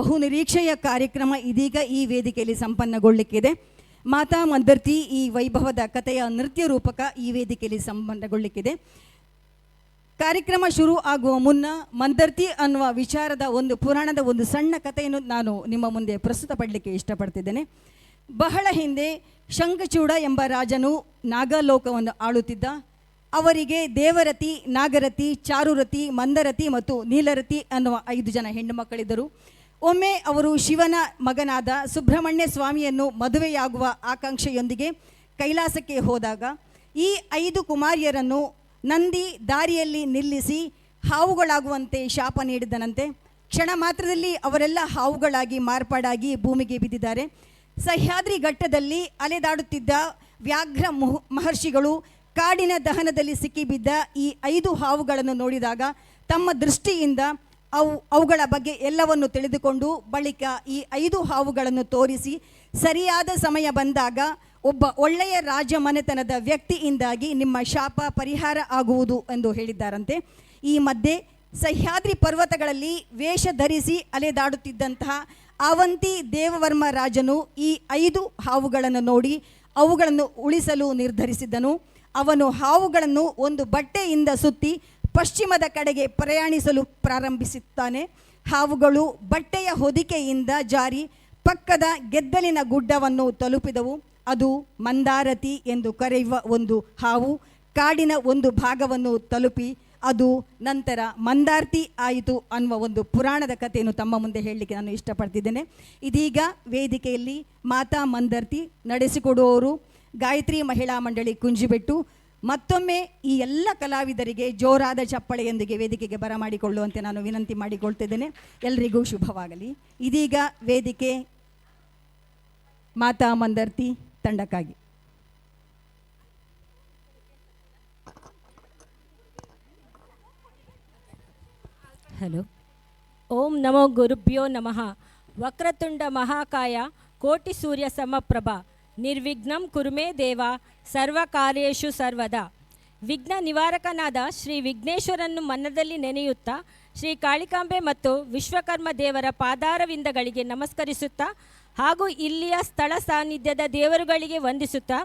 ಬಹುನಿರೀಕ್ಷೆಯ ಕಾರ್ಯಕ್ರಮ ಇದೀಗ ಈ ವೇದಿಕೆಯಲ್ಲಿ ಸಂಪನ್ನಗೊಳ್ಳಿಕ್ಕಿದೆ. ಮಾತಾ ಮಂದರ್ತಿ ಈ ವೈಭವದ ಕಥೆಯ ನೃತ್ಯ ರೂಪಕ ಈ ವೇದಿಕೆಯಲ್ಲಿ ಸಂಪನ್ನಗೊಳ್ಳಿಕ್ಕಿದೆ. ಕಾರ್ಯಕ್ರಮ ಶುರು ಆಗುವ ಮುನ್ನ ಮಂದರ್ತಿ ಅನ್ನುವ ವಿಚಾರದ ಒಂದು ಪುರಾಣದ ಒಂದು ಸಣ್ಣ ಕಥೆಯನ್ನು ನಾನು ನಿಮ್ಮ ಮುಂದೆ ಪ್ರಸ್ತುತಪಡಲಿಕ್ಕೆ ಇಷ್ಟಪಡ್ತಿದ್ದೇನೆ. ಬಹಳ ಹಿಂದೆ ಶಂಖಚೂಡ ಎಂಬ ರಾಜನು ನಾಗಲೋಕವನ್ನು ಆಳುತ್ತಿದ್ದ. ಅವರಿಗೆ ದೇವರತಿ, ನಾಗರತಿ, ಚಾರುರತಿ, ಮಂದರತಿ ಮತ್ತು ನೀಲರತಿ ಅನ್ನುವ 5 ಜನ ಹೆಣ್ಣು ಮಕ್ಕಳಿದ್ದರು. ಒಮ್ಮೆ ಅವರು ಶಿವನ ಮಗನಾದ ಸುಬ್ರಹ್ಮಣ್ಯ ಸ್ವಾಮಿಯನ್ನು ಮದುವೆಯಾಗುವ ಆಕಾಂಕ್ಷೆಯೊಂದಿಗೆ ಕೈಲಾಸಕ್ಕೆ ಹೋದಾಗ ಈ 5 ಕುಮಾರಿಯರನ್ನು ನಂದಿ ದಾರಿಯಲ್ಲಿ ನಿಲ್ಲಿಸಿ ಹಾವುಗಳಾಗುವಂತೆ ಶಾಪ ನೀಡಿದನಂತೆ. ಕ್ಷಣ ಮಾತ್ರದಲ್ಲಿ ಅವರೆಲ್ಲ ಹಾವುಗಳಾಗಿ ಮಾರ್ಪಾಡಾಗಿ ಭೂಮಿಗೆ ಬಿದ್ದಿದ್ದಾರೆ. ಸಹ್ಯಾದ್ರಿ ಘಟ್ಟದಲ್ಲಿ ಅಲೆದಾಡುತ್ತಿದ್ದ ವ್ಯಾಘ್ರ ಮಹರ್ಷಿಗಳು ಕಾಡಿನ ದಹನದಲ್ಲಿ ಸಿಕ್ಕಿಬಿದ್ದ ಈ 5 ಹಾವುಗಳನ್ನು ನೋಡಿದಾಗ ತಮ್ಮ ದೃಷ್ಟಿಯಿಂದ ಅವುಗಳ ಬಗ್ಗೆ ಎಲ್ಲವನ್ನು ತಿಳಿದುಕೊಂಡು ಬಳಿಕ ಈ 5 ಹಾವುಗಳನ್ನು ತೋರಿಸಿ ಸರಿಯಾದ ಸಮಯ ಬಂದಾಗ ಒಬ್ಬ ಒಳ್ಳೆಯ ರಾಜಮನೆತನದ ವ್ಯಕ್ತಿಯಿಂದಾಗಿ ನಿಮ್ಮ ಶಾಪ ಪರಿಹಾರ ಆಗುವುದು ಎಂದು ಹೇಳಿದ್ದಾರಂತೆ. ಈ ಮಧ್ಯೆ ಸಹ್ಯಾದ್ರಿ ಪರ್ವತಗಳಲ್ಲಿ ವೇಷ ಧರಿಸಿ ಅಲೆದಾಡುತ್ತಿದ್ದಂತಹ ಅವಂತಿ ದೇವವರ್ಮ ರಾಜನು ಈ 5 ಹಾವುಗಳನ್ನು ನೋಡಿ ಅವುಗಳನ್ನು ಉಳಿಸಲು ನಿರ್ಧರಿಸಿದನು. ಅವನು ಹಾವುಗಳನ್ನು ಒಂದು ಬಟ್ಟೆಯಿಂದ ಸುತ್ತಿ ಪಶ್ಚಿಮದ ಕಡೆಗೆ ಪ್ರಯಾಣಿಸಲು ಪ್ರಾರಂಭಿಸುತ್ತಾನೆ. ಹಾವುಗಳು ಬಟ್ಟೆಯ ಹೊದಿಕೆಯಿಂದ ಜಾರಿ ಪಕ್ಕದ ಗೆದ್ದಲಿನ ಗುಡ್ಡವನ್ನು ತಲುಪಿದವು. ಅದು ಮಂದಾರತಿ ಎಂದು ಕರೆಯುವ ಒಂದು ಹಾವು ಕಾಡಿನ ಒಂದು ಭಾಗವನ್ನು ತಲುಪಿ ಅದು ನಂತರ ಮಂದಾರ್ತಿ ಆಯಿತು ಅನ್ನುವ ಒಂದು ಪುರಾಣದ ಕಥೆಯನ್ನು ತಮ್ಮ ಮುಂದೆ ಹೇಳಲಿಕ್ಕೆ ನಾನು ಇಷ್ಟಪಡ್ತಿದ್ದೇನೆ. ಇದೀಗ ವೇದಿಕೆಯಲ್ಲಿ ಮಾತಾ ಮಂದರ್ತಿ ನಡೆಸಿಕೊಡುವವರು ಗಾಯತ್ರಿ ಮಹಿಳಾ ಮಂಡಳಿ ಕುಂಜಿಬೆಟ್ಟು. ಮತ್ತೊಮ್ಮೆ ಈ ಎಲ್ಲ ಕಲಾವಿದರಿಗೆ ಜೋರಾದ ಚಪ್ಪಳೆಯೊಂದಿಗೆ ವೇದಿಕೆಗೆ ಬರಮಾಡಿಕೊಳ್ಳುವಂತೆ ನಾನು ವಿನಂತಿ ಮಾಡಿಕೊಳ್ತಿದ್ದೇನೆ. ಎಲ್ರಿಗೂ ಶುಭವಾಗಲಿ. ಇದೀಗ ವೇದಿಕೆ ಮಾತಾ ಮಂದರ್ತಿ ತಂಡಕ್ಕಾಗಿ. ಹಲೋ. ಓಂ ನಮೋ ಗುರುಭ್ಯೋ ನಮಃ. ವಕ್ರತುಂಡ ಮಹಾಕಾಯ ಕೋಟಿ ಸೂರ್ಯ ಸಮಪ್ರಭ ನಿರ್ವಿಘ್ನಂ ಕುರುಮೇ ದೇವ ಸರ್ವಕಾರ್ಯೇಷು ಸರ್ವದಾ. ವಿಘ್ನ ನಿವಾರಕನಾದ ಶ್ರೀ ವಿಘ್ನೇಶ್ವರನ್ನು ಮನದಲ್ಲಿ ನೆನೆಯುತ್ತಾ ಶ್ರೀ ಕಾಳಿಕಾಂಬೆ ಮತ್ತು ವಿಶ್ವಕರ್ಮ ದೇವರ ಪಾದಾರವಿಂದಗಳಿಗೆ ನಮಸ್ಕರಿಸುತ್ತಾ ಹಾಗೂ ಇಲ್ಲಿಯ ಸ್ಥಳ ಸಾನ್ನಿಧ್ಯದ ದೇವರುಗಳಿಗೆ ವಂದಿಸುತ್ತಾ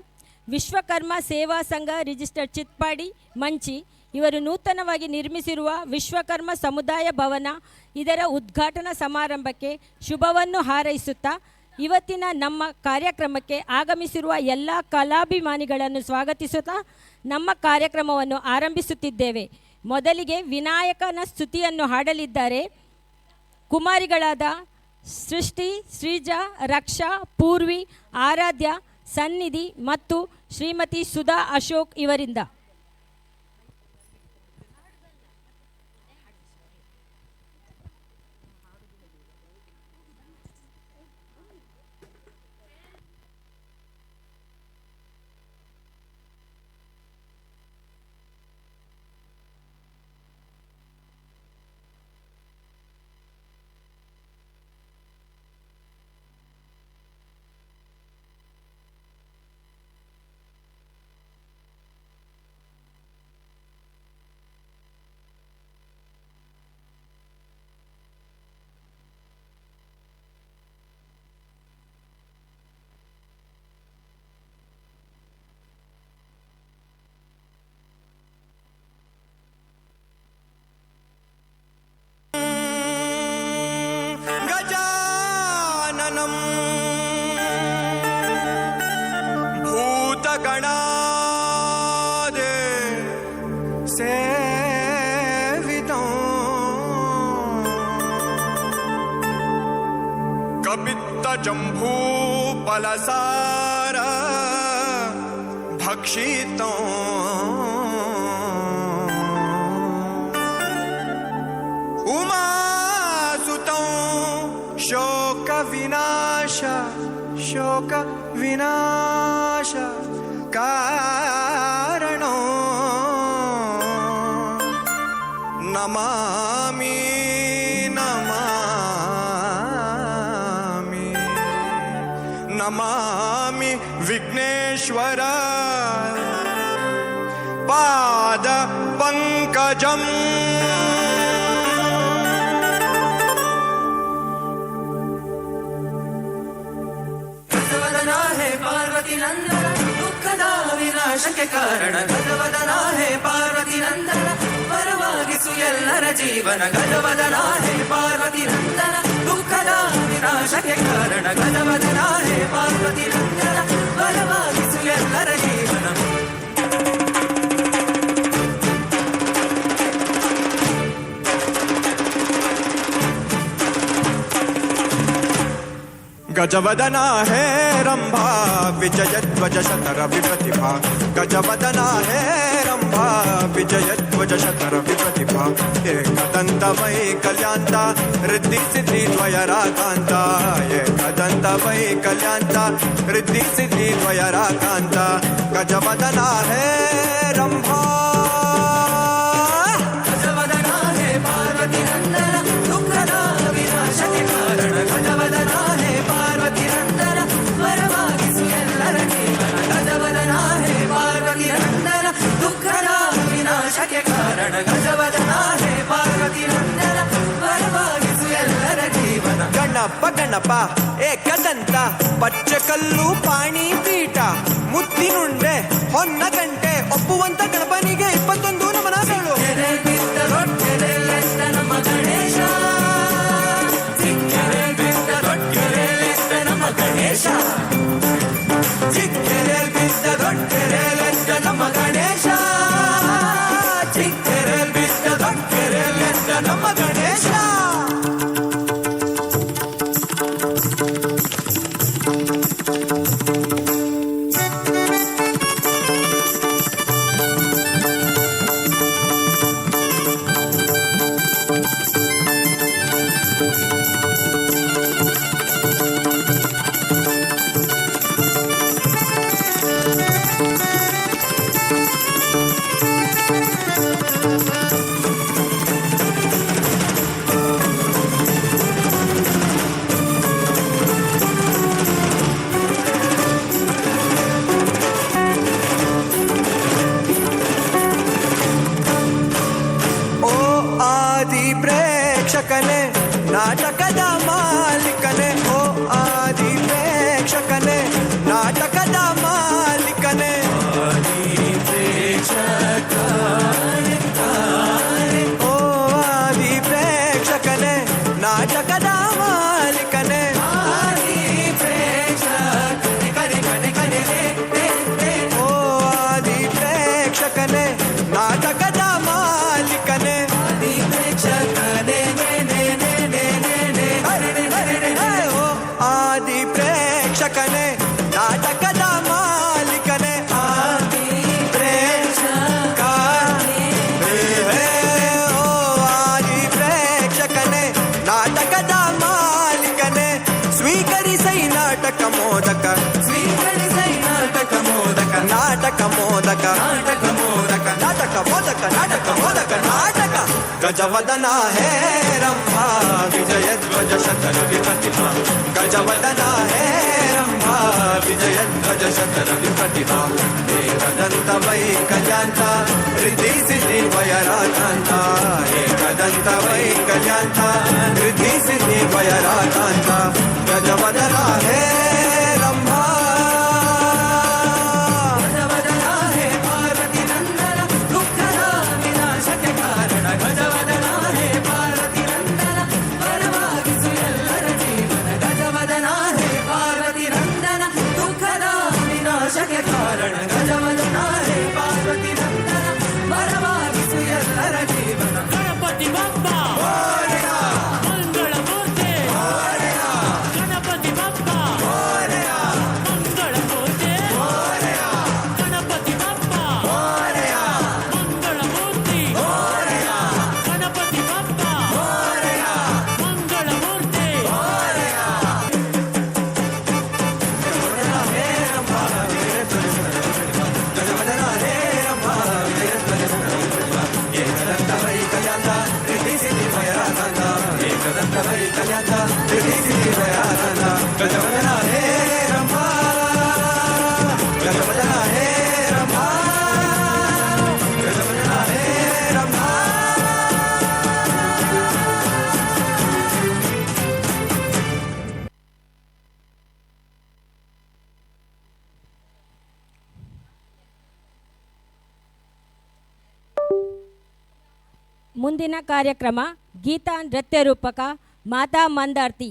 ವಿಶ್ವಕರ್ಮ ಸೇವಾ ಸಂಘ ರಿಜಿಸ್ಟರ್ಡ್ ಚಿತ್ಪಾಡಿ ಮಂಚಿ ಇವರು ನೂತನವಾಗಿ ನಿರ್ಮಿಸಿರುವ ವಿಶ್ವಕರ್ಮ ಸಮುದಾಯ ಭವನ ಇದರ ಉದ್ಘಾಟನಾ ಸಮಾರಂಭಕ್ಕೆ ಶುಭವನ್ನು ಹಾರೈಸುತ್ತಾ ಇವತ್ತಿನ ನಮ್ಮ ಕಾರ್ಯಕ್ರಮಕ್ಕೆ ಆಗಮಿಸಿರುವ ಎಲ್ಲ ಕಲಾಭಿಮಾನಿಗಳನ್ನು ಸ್ವಾಗತಿಸುತ್ತಾ ನಮ್ಮ ಕಾರ್ಯಕ್ರಮವನ್ನು ಆರಂಭಿಸುತ್ತಿದ್ದೇವೆ. ಮೊದಲಿಗೆ ವಿನಾಯಕನ ಸ್ತುತಿಯನ್ನು ಹಾಡಲಿದ್ದಾರೆ ಕುಮಾರಿಗಳಾದ ಸೃಷ್ಟಿ, ಶ್ರೀಜಾ, ರಕ್ಷಾ, ಪೂರ್ವಿ, ಆರಾಧ್ಯ, ಸನ್ನಿಧಿ ಮತ್ತು ಶ್ರೀಮತಿ ಸುಧಾ ಅಶೋಕ್ ಇವರಿಂದ. भूतगणादे सेवितं कपित्तजम्बूफलसार भक्षितं उमासुतं शोकविनाश कारणो नमामि नमामि नमामि विघ्नेश्वर पाद पंकजम् ಪಾರ್ವತಿ ನಂದನ ದುಃಖದ ವಿನಾಶಕ್ಕೆ ಕಾರಣ ಗಜವದನ ಹೇ ಪಾರ್ವತಿ ನಂದನ ವರವಾಗಿಸು ಎಲ್ಲರ ಜೀವನ ಗಜವದನ ಹೇ ಪಾರ್ವತಿ ನಂದನ ದುಃಖದ ವಿನಾಶಕ್ಕೆ ಕಾರಣ ಗಜವದನ ಹೇ ಪಾರ್ವತಿ ನಂದನ ವರವಾಗಿಸು ಎಲ್ಲರ ಜೀವನ गजवदना है रंभा विजयध्वज शतर विप्रतिभा गजवदना है रंभा विजयध्वज शतर विप्रतिभा एकदंत वै कल्याणता रिद्धि सिद्धि द्वयराकांता एकदंत वै कल्याणता रिद्धि सिद्धि द्वयराकांता गजवदना है रंभा गजवदना है पार्वती नंदन दुःखद विनाशಕ್ಕೆ ಕಾರಣ ಗಜವದನ ಹೇ ಪಾರ್ವತಿ ನಂದನ ವರವಾಗಿಸು ಎಲ್ಲರ ಜೀವನ ಗಜವದನ ಹೇ ಪಾರ್ವತಿ ನಂದನ ದುಃಖದ ವಿನಾಶಕ್ಕೆ ಕಾರಣ ಗಜವದನ ಹೇ ಪಾರ್ವತಿ ನಂದನ ವರವಾಗಿಸು ಎಲ್ಲರ ಜೀವನ ಗಣಪ ಗಣಪ ಏಕದಂತ ಪಚ್ಚಕಲ್ಲು ಪಾಣಿ ಪೀಠ ಮುತ್ತಿನುಂಡೆ ಹೊನ್ನ ಗಂಟೆ ಒಪ್ಪುವಂತ ಗಣಪನಿಗೆ 21 ನಮನಗಳು ಕೆರೆ ಬಿದ್ದ ರೊಟ್ಟೆಲೆತ್ತ ನಮ್ಮ ಗಣೇಶ ಸಿಕ್ಕರೆ ಬಿದ್ದ ರೊಟ್ಟೆಲೆತ್ತ ನಮ್ಮ ಗಣೇಶ ಚಿಕ್ಕರೆ ಬಿದ್ದ ರೊಟ್ಟೆಲೆತ್ತ ನಮ್ಮ ಗಣೇಶ ಚಿಕ್ಕರೆ ಬಿದ್ದ ರೊಟ್ಟೆಲೆತ್ತ ನಮ್ಮ ಗಣೇಶ ಪ್ರೇಕ್ಷಕನೇ ನಾಟಕದ ಮಾಲೀಕನೇ ಓ ಆದಿ ಪ್ರೇಕ್ಷಕನೇ ನಾಟಕದ ಮಾಲೀಕನೇ ಓ ಆದಿ ಪ್ರೇಕ್ಷಕನೇ ನಾಟಕದ ಮಾಲೀಕನೇ ಓ ಆದಿ ಪ್ರೇಕ್ಷಕನೇ ನಾಟಕದ ಮಾಲೀಕನೇ ಆದಿ ಪ್ರೇಕ್ಷಕನೇ ನಾಟಕದ ಮಾಲೀಕನೇ ಆದಿ ಪ್ರೇಕ್ಷಕ ಓ ಆದಿ ಪ್ರೇಕ್ಷಕನೇ ನಾಟಕದ ಮಾಲೀಕನೇ ಸ್ವೀಕರಿಸೈ ನಾಟಕ ಮೋದಕ ಸ್ವೀಕರಿಸೈ ನಾಟಕ ಮೋದಕ ನಾಟಕ ಮೋದಕ ನಾಟಕ ಮೋದಕ ನಾಟಕ ಮೋದಕ ನಾಟಕ ಮೋದಕ ನಾಟಕ ಗಜವದನ ಹೇ ರಂಭಾ ವಿಜಯಧ್ವಜ ಶತರ ವಿಪ್ರತಿಭಾ ಗಜವದನ ಹೇ ರಂಭಾ ವಿಜಯಧ್ವಜ ಶತರ ವಿಪ್ರತಿಭಾ ಏಕದಂತ ವೈ ಕಲ್ಯಾಂತ ರಿದ್ಧಿ ಸಿದ್ಧಿ ವಯರಾಕಾಂತ ಏಕದಂತ ವೈ ಕಲ್ಯಾಂತ ರಿದ್ಧಿ ಸಿದ್ಧಿ ವಯರಾಕಾಂತ ಗಜವದನ ಹೇ ರಂಭಾ ಕಾರಣ ಗಜವದನ ಹೇ ಪಾರ್ವತಿ ನಂದನ ವರವಾಗಿಸು ಎಲ್ಲರ ಜೀವನ ಗಣಪತಿ ಬಪ್ಪ ಮಂಗಳ ಮೂರ್ತಿ ಗಣಪತಿ ಬಪ್ಪ ಮಂಗಳ ಮೂರ್ತಿ ಗಣಪತಿ ಬಪ್ಪ ಮಂಗಳ ಮೂರ್ತಿ ಗಣಪತಿ ಬಪ್ಪ ಮಂಗಳ ಮೂರ್ತಿ ಗಜವದನ ಹೇ ರಂಭಾ ಗಜವದನ ಹೇ ರಂಭಾ ಗಜವದನ ಹೇ ರಂಭಾ ಮುಂದಿನ ಕಾರ್ಯಕ್ರಮ ಗೀತಾ ನೃತ್ಯ ರೂಪಕ ಮಾತಾ ಮಂದಾರ್ತಿ.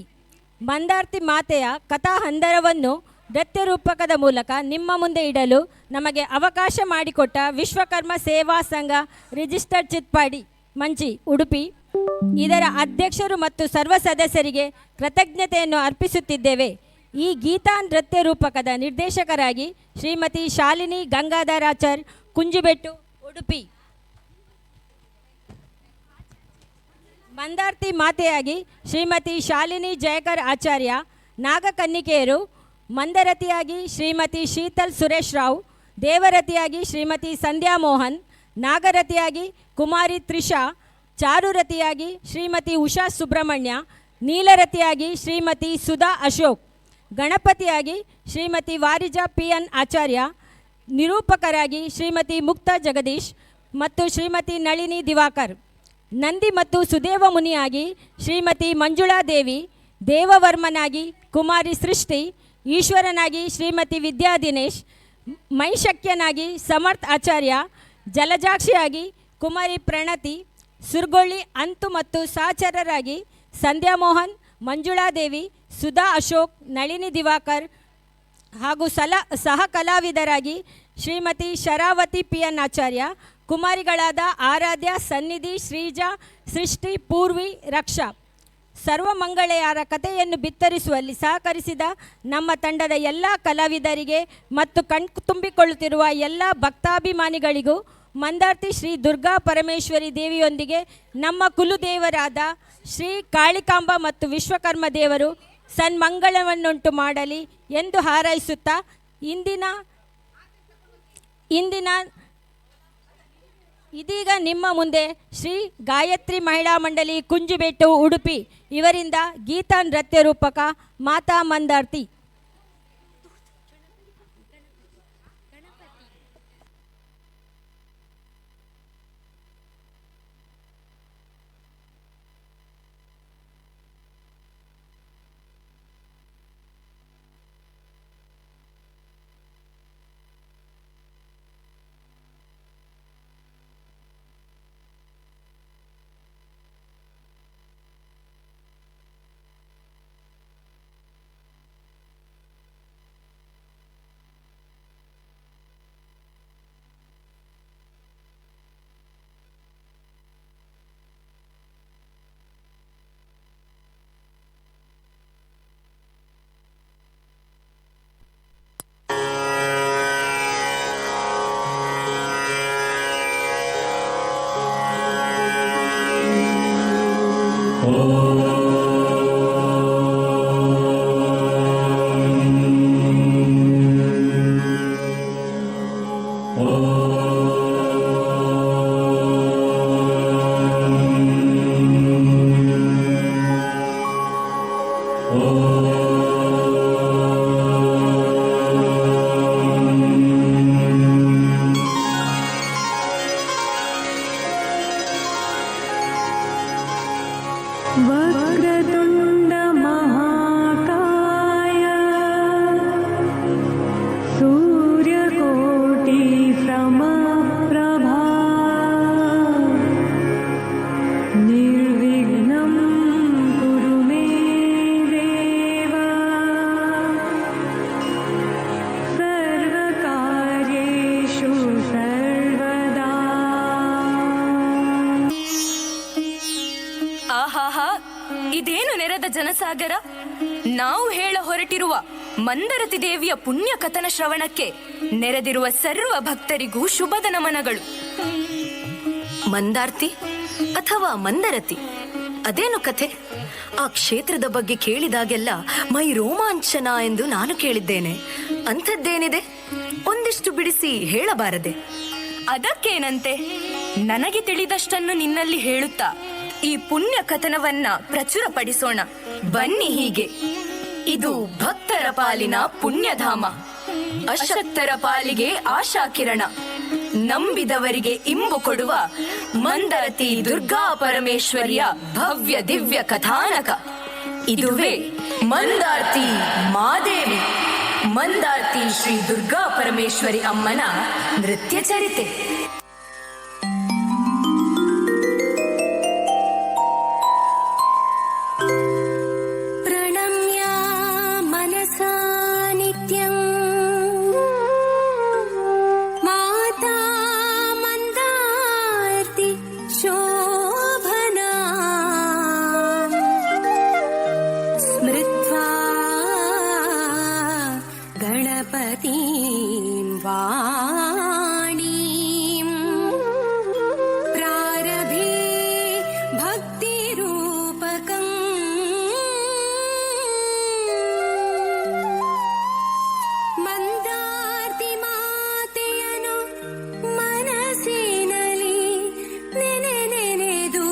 ಮಂದಾರ್ತಿ ಮಾತೆಯ ಕಥಾ ಹಂದರವನ್ನು ನೃತ್ಯ ರೂಪಕದ ಮೂಲಕ ನಿಮ್ಮ ಮುಂದೆ ಇಡಲು ನಮಗೆ ಅವಕಾಶ ಮಾಡಿಕೊಟ್ಟ ವಿಶ್ವಕರ್ಮ ಸೇವಾ ಸಂಘ ರಿಜಿಸ್ಟರ್ಡ್ ಚಿತ್ಪಾಡಿ ಮಂಚಿ ಉಡುಪಿ ಇದರ ಅಧ್ಯಕ್ಷರು ಮತ್ತು ಸರ್ವ ಸದಸ್ಯರಿಗೆ ಕೃತಜ್ಞತೆಯನ್ನು ಅರ್ಪಿಸುತ್ತಿದ್ದೇವೆ. ಈ ಗೀತಾ ನೃತ್ಯ ರೂಪಕದ ನಿರ್ದೇಶಕರಾಗಿ ಶ್ರೀಮತಿ ಶಾಲಿನಿ ಗಂಗಾಧರಾಚಾರ್ ಕುಂಜುಬೆಟ್ಟು ಉಡುಪಿ, ಮಂದಾರ್ತಿ ಮಾತೆಯಾಗಿ ಶ್ರೀಮತಿ ಶಾಲಿನಿ ಜಯಕರ್ ಆಚಾರ್ಯ, ನಾಗಕನ್ನಿಕೆಯರು ಮಂದರತಿಯಾಗಿ ಶ್ರೀಮತಿ ಶೀತಲ್ ಸುರೇಶ್ ರಾವ್, ದೇವರತಿಯಾಗಿ ಶ್ರೀಮತಿ ಸಂಧ್ಯಾ ಮೋಹನ್, ನಾಗರತಿಯಾಗಿ ಕುಮಾರಿ ತ್ರಿಷಾ, ಚಾರುರತಿಯಾಗಿ ಶ್ರೀಮತಿ ಉಷಾ ಸುಬ್ರಹ್ಮಣ್ಯ, ನೀಲರತಿಯಾಗಿ ಶ್ರೀಮತಿ ಸುಧಾ ಅಶೋಕ್, ಗಣಪತಿಯಾಗಿ ಶ್ರೀಮತಿ ವಾರಿಜಾ PN ಆಚಾರ್ಯ, ನಿರೂಪಕರಾಗಿ ಶ್ರೀಮತಿ ಮುಕ್ತಾ ಜಗದೀಶ್ ಮತ್ತು ಶ್ರೀಮತಿ ನಳಿನಿ ದಿವಾಕರ್, ನಂದಿ ಮತ್ತು ಸುದೇವ ಮುನಿಯಾಗಿ ಶ್ರೀಮತಿ ಮಂಜುಳಾ ದೇವಿ, ದೇವವರ್ಮನಾಗಿ ಕುಮಾರಿ ಸೃಷ್ಟಿ, ಈಶ್ವರನಾಗಿ ಶ್ರೀಮತಿ ವಿದ್ಯಾ ದಿನೇಶ್, ಮೈಶಕ್ಯನಾಗಿ ಸಮರ್ಥ್ ಆಚಾರ್ಯ, ಜಲಜಾಕ್ಷಿಯಾಗಿ ಕುಮಾರಿ ಪ್ರಣತಿ, ಸುರ್ಗೊಳ್ಳಿ ಅಂತು ಮತ್ತು ಸಹಚರರಾಗಿ ಸಂಧ್ಯಾ ಮೋಹನ್, ಮಂಜುಳಾ ದೇವಿ, ಸುಧಾ ಅಶೋಕ್, ನಳಿನಿ ದಿವಾಕರ್ ಹಾಗೂ ಸಹ ಕಲಾವಿದರಾಗಿ ಶ್ರೀಮತಿ ಶರಾವತಿ PN ಆಚಾರ್ಯ, ಕುಮಾರಿಗಳಾದ ಆರಾಧ್ಯ, ಸನ್ನಿಧಿ, ಶ್ರೀಜಾ, ಸೃಷ್ಟಿ, ಪೂರ್ವಿ, ರಕ್ಷಾ. ಸರ್ವಮಂಗಳೆಯರ ಕಥೆಯನ್ನು ಬಿತ್ತರಿಸುವಲ್ಲಿ ಸಹಕರಿಸಿದ ನಮ್ಮ ತಂಡದ ಎಲ್ಲ ಕಲಾವಿದರಿಗೆ ಮತ್ತು ತುಂಬಿಕೊಳ್ಳುತ್ತಿರುವ ಎಲ್ಲ ಭಕ್ತಾಭಿಮಾನಿಗಳಿಗೂ ಮಂದಾರ್ತಿ ಶ್ರೀ ದುರ್ಗಾ ಪರಮೇಶ್ವರಿ ದೇವಿಯೊಂದಿಗೆ ನಮ್ಮ ಕುಲದೇವರಾದ ಶ್ರೀ ಕಾಳಿಕಾಂಬ ಮತ್ತು ವಿಶ್ವಕರ್ಮ ದೇವರು ಸನ್ಮಂಗಳವನ್ನುಂಟು ಮಾಡಲಿ ಎಂದು ಹಾರೈಸುತ್ತಾ ಇದೀಗ ನಿಮ್ಮ ಮುಂದೆ ಶ್ರೀ ಗಾಯತ್ರಿ ಮಹಿಳಾ ಮಂಡಳಿ ಕುಂಜುಬೆಟ್ಟು ಉಡುಪಿ ಇವರಿಂದ ಗೀತಾ ನೃತ್ಯ ರೂಪಕ ಮಾತಾ ಮಂದಾರ್ತಿ. वक्रतुण्ड महाकाय सूर्यकोटि समप्रभा निर्विघ्नं कुरु मे देव सर्वकार्येषु सर्वदा. ಆಹಾಹಾ, ಇದೇನು ನೆರೆದ ಜನಸಾಗರ! ನಾವು ಹೇಳ ಹೊರಟಿರುವ ಮಂದರತಿ ದೇವಿಯ ಪುಣ್ಯ ಕಥನ ಶ್ರವಣಕ್ಕೆ ನೆರೆದಿರುವ ಸರ್ವ ಭಕ್ತರಿಗೂ ಶುಭದ ನಮನಗಳು. ಮಂದಾರ್ತಿ ಅಥವಾ ಮಂದರತಿ, ಅದೇನು ಕಥೆ? ಆ ಕ್ಷೇತ್ರದ ಬಗ್ಗೆ ಕೇಳಿದಾಗೆಲ್ಲ ಮೈ ರೋಮಾಂಚನ ಎಂದು ನಾನು ಕೇಳಿದ್ದೇನೆ. ಅಂಥದ್ದೇನಿದೆ? ಒಂದಿಷ್ಟು ಬಿಡಿಸಿ ಹೇಳಬಾರದೆ? ಅದಕ್ಕೇನಂತೆ, ನನಗೆ ತಿಳಿದಷ್ಟನ್ನು ನಿನ್ನಲ್ಲಿ ಹೇಳುತ್ತಾ ಈ ಪುಣ್ಯ ಕಥನವನ್ನ ಪ್ರಚುರಪಡಿಸೋಣ ಬನ್ನಿ. ಹೀಗೆ ಇದು ಭಕ್ತರ ಪಾಲಿನ ಪುಣ್ಯಧಾಮ, ಅಶಕ್ತರ ಪಾಲಿಗೆ ಆಶಾಕಿರಣ, ನಂಬಿದವರಿಗೆ ಇಂಬು ಕೊಡುವ ಮಂದರತಿ ದುರ್ಗಾ ಪರಮೇಶ್ವರಿಯ ಭವ್ಯ ದಿವ್ಯ ಕಥಾನಕ. ಇದುವೇ ಮಂದಾರ್ತಿ ಮಾದೇವಿ, ಮಂದಾರ್ತಿ ಶ್ರೀ ದುರ್ಗಾ ಪರಮೇಶ್ವರಿ ಅಮ್ಮನ ನೃತ್ಯ ಚರಿತೆ. गणपतिं वाणीं प्रारभे भक्तिरूपकम् ಮಂದಾರ್ತಿ ಮಾತೆಯನು ಮನಸ್ಸಿನಲ್ಲಿ ನೆನೆದು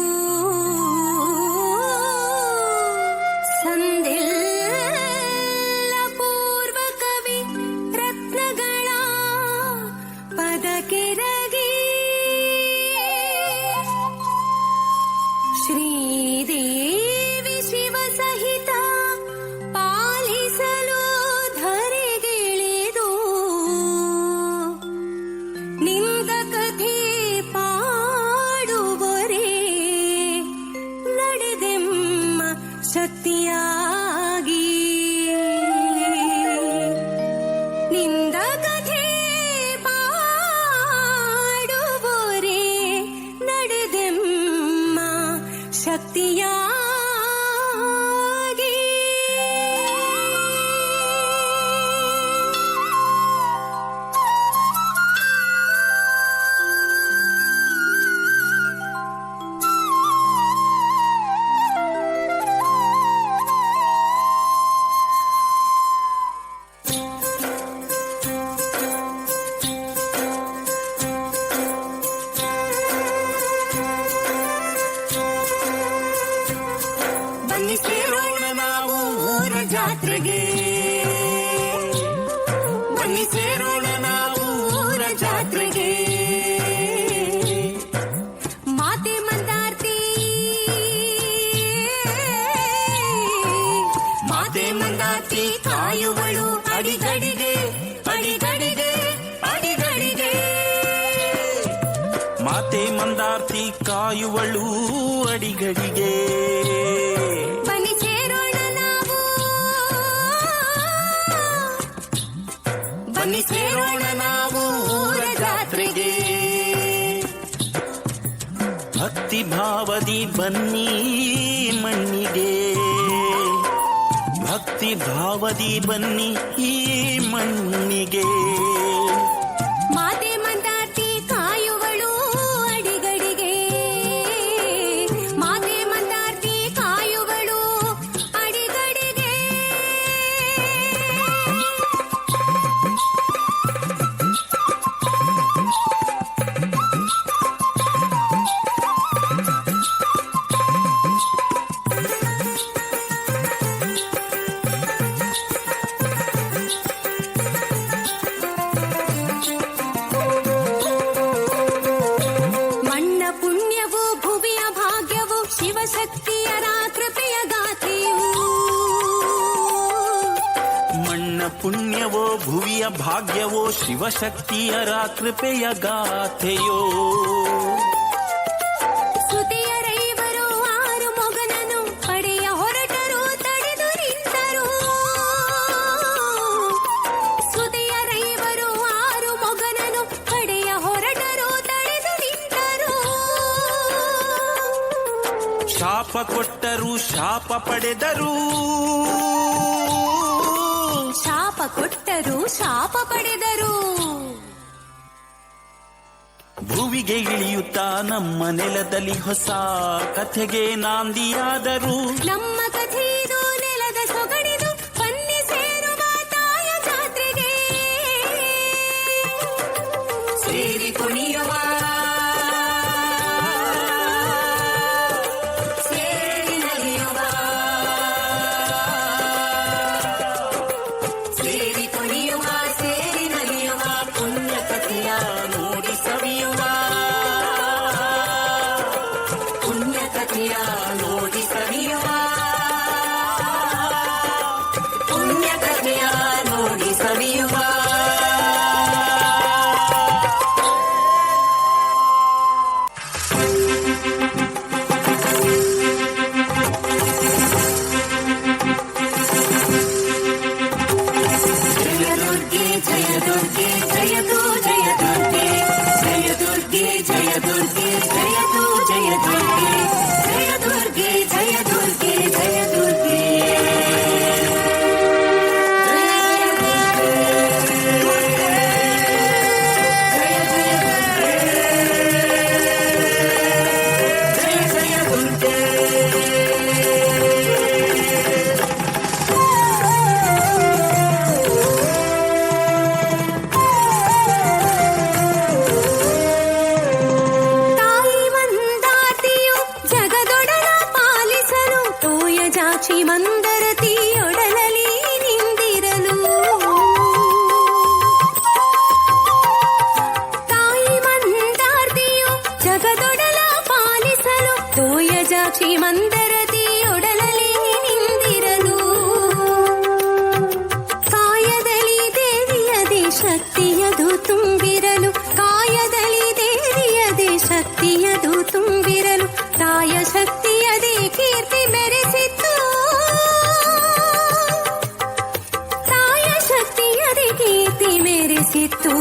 ಸಂದೆಲ್ಲ ಪೂರ್ವ ಕವಿ ರತ್ನಗಳ ಪದಕೆರಗಿ ಶ್ರೀದೇವಿ ಶಿವ ಸಹಿತ ಪಾಲಿಸಲು ಧರೆಗಿಳಿದು ನಿಂದ ಕಥೆ ಪಾಡುವರೆ ನಡೆದೆಮ್ಮ ಶಕ್ತಿಯಾಗಿ ನಿಂದ ಕಥೆ ಪಾಡುವರೆ ನಡೆದೆಮ್ಮ ಶಕ್ತಿಯಾಗಿ ಬನ್ನಿ ಸೇರೋಣ ನಾವು ಊರ ಜಾತ್ರೆಗೆ ಬನ್ನಿ ಸೇರೋಣ ನಾವು ಊರ ಜಾತ್ರೆಗೆ ಮಾತೆ ಮಂದಾರ್ತಿ ಮಾತೆ ಮಂದಾರ್ತಿ ಕಾಯುವಳು ಅಡಿಗಡಿಗೆ ಅಡಿಗಡಿಗೆ ಅಡಿಗಡಿಗೆ ಮಾತೆ ಮಂದಾರ್ತಿ ಕಾಯುವಳು ಅಡಿಗಡಿಗೆ ಬನ್ನಿ ಸೇರೋಣ ನಾವು ಬನ್ನಿ ಸೇರೋಣ ನಾವು ಊರ ಜಾತ್ರೆಗೆ ಭಕ್ತಿ ಭಾವದಿ ಬನ್ನಿ ಮಣ್ಣಿಗೆ ಭಕ್ತಿ ಭಾವದಿ ಬನ್ನಿ ಈ ಮಣ್ಣಿಗೆ ಮಾತೆ ಮಂದಾರ್ತಿ ಕಾಯುವಳು ಅಡಿಗಡಿಗೆ ಮಾತೆ ಮಂದಾರ್ತಿ ಕಾಯುವಳು ಅಡಿಗಡಿಗೆ ಮಣ್ಣ ಪುಣ್ಯವು ಭುವಿಯ ಭಾಗ್ಯವು ಶಿವಶಕ್ತಿಯರ ಕೃಪೆಯ ಗಾಥೆಯು ಮಣ್ಣ ಪುಣ್ಯವೋ ಭುವಿಯ ಭಾಗ್ಯವೋ ಶಿವಶಕ್ತಿಯರ ಕೃಪೆಯ ಗಾಥೆಯೋ ಸುತಿಯ ರೈವರು ಆರು ಮೊಗನನು ಪಡೆಯ ಹೊರಟರು ತಡೆದು ನಿಂತರು ಸುತಿಯ ರೈವರು ಆರು ಮೊಗನನು ಪಡೆಯ ಹೊರಟರು ತಡೆದು ನಿಂತರು ಶಾಪ ಕೊಟ್ಟರು ಶಾಪ ಪಡೆದರು ಶಾಪ ಕೊಟ್ಟರು ಶಾಪ ಪಡೆದರು ಭುವಿಗೆ ಇಳಿಯುತ್ತಾ ನಮ್ಮ ನೆಲದಲ್ಲಿ ಹೊಸ ಕಥೆಗೆ ನಾಂದಿಯಾದರು ನಮ್ಮ ಕಥೆಯಿದು ನೆಲದ ಸೊಗಡಿದು ಬನ್ನಿ ಸೇರುವ ತಾಯ ಜಾತ್ರೆಗೆ ಸೇರಿ ಕುಣಿಯುವ ಸೇರಿ ನಲಿಯುವ ಸೇರಿ ಕುಣಿಯುವ ಸೇರಿ ನಲಿಯುವ ಪುಣ್ಯ ಕಥೆಯ ನೋಡಿ ಸವಿಯುವ ಪುಣ್ಯ ಕಥೆಯ ನೋಡಿ ಸವಿಯುವ ಶಕ್ತಿಯದು ತುಂಬಿರಲು ಕಾಯದಲ್ಲಿ ದೇವಿಯದೇ ಶಕ್ತಿಯದು ತುಂಬಿರಲು ತಾಯ ಶಕ್ತಿಯದೇ ಕೀರ್ತಿ ಮೆರೆಸಿತ್ತು ತಾಯ ಶಕ್ತಿಯದೇ ಕೀರ್ತಿ ಮೆರೆಸಿತ್ತು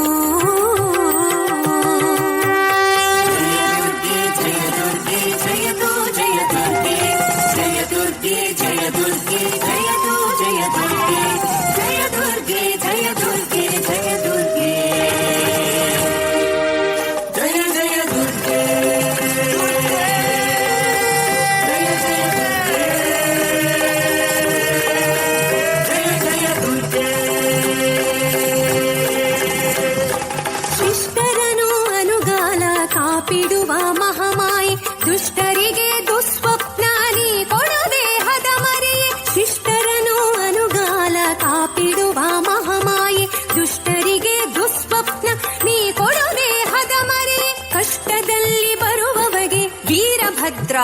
ಶಿಷ್ಟರನು ಅನುಗಾಲ ಕಾಪಿಡುವ ಮಹಾಮಾಯೆ ದುಷ್ಟರಿಗೆ ದುಸ್ವಪ್ನ ನೀ ಕೊಡುವೆ ಹದ ಮರೆಯೇ ಶಿಷ್ಟರನು ಅನುಗಾಲ ಕಾಪಿಡುವ ಮಹಾಮಾಯೆ ದುಷ್ಟರಿಗೆ ದುಸ್ವಪ್ನ ನೀ ಕೊಡುವೆ ಹದ ಮರೆಯೇ ಕಷ್ಟದಲ್ಲಿ ಬರುವವಗೆ ವೀರಭದ್ರ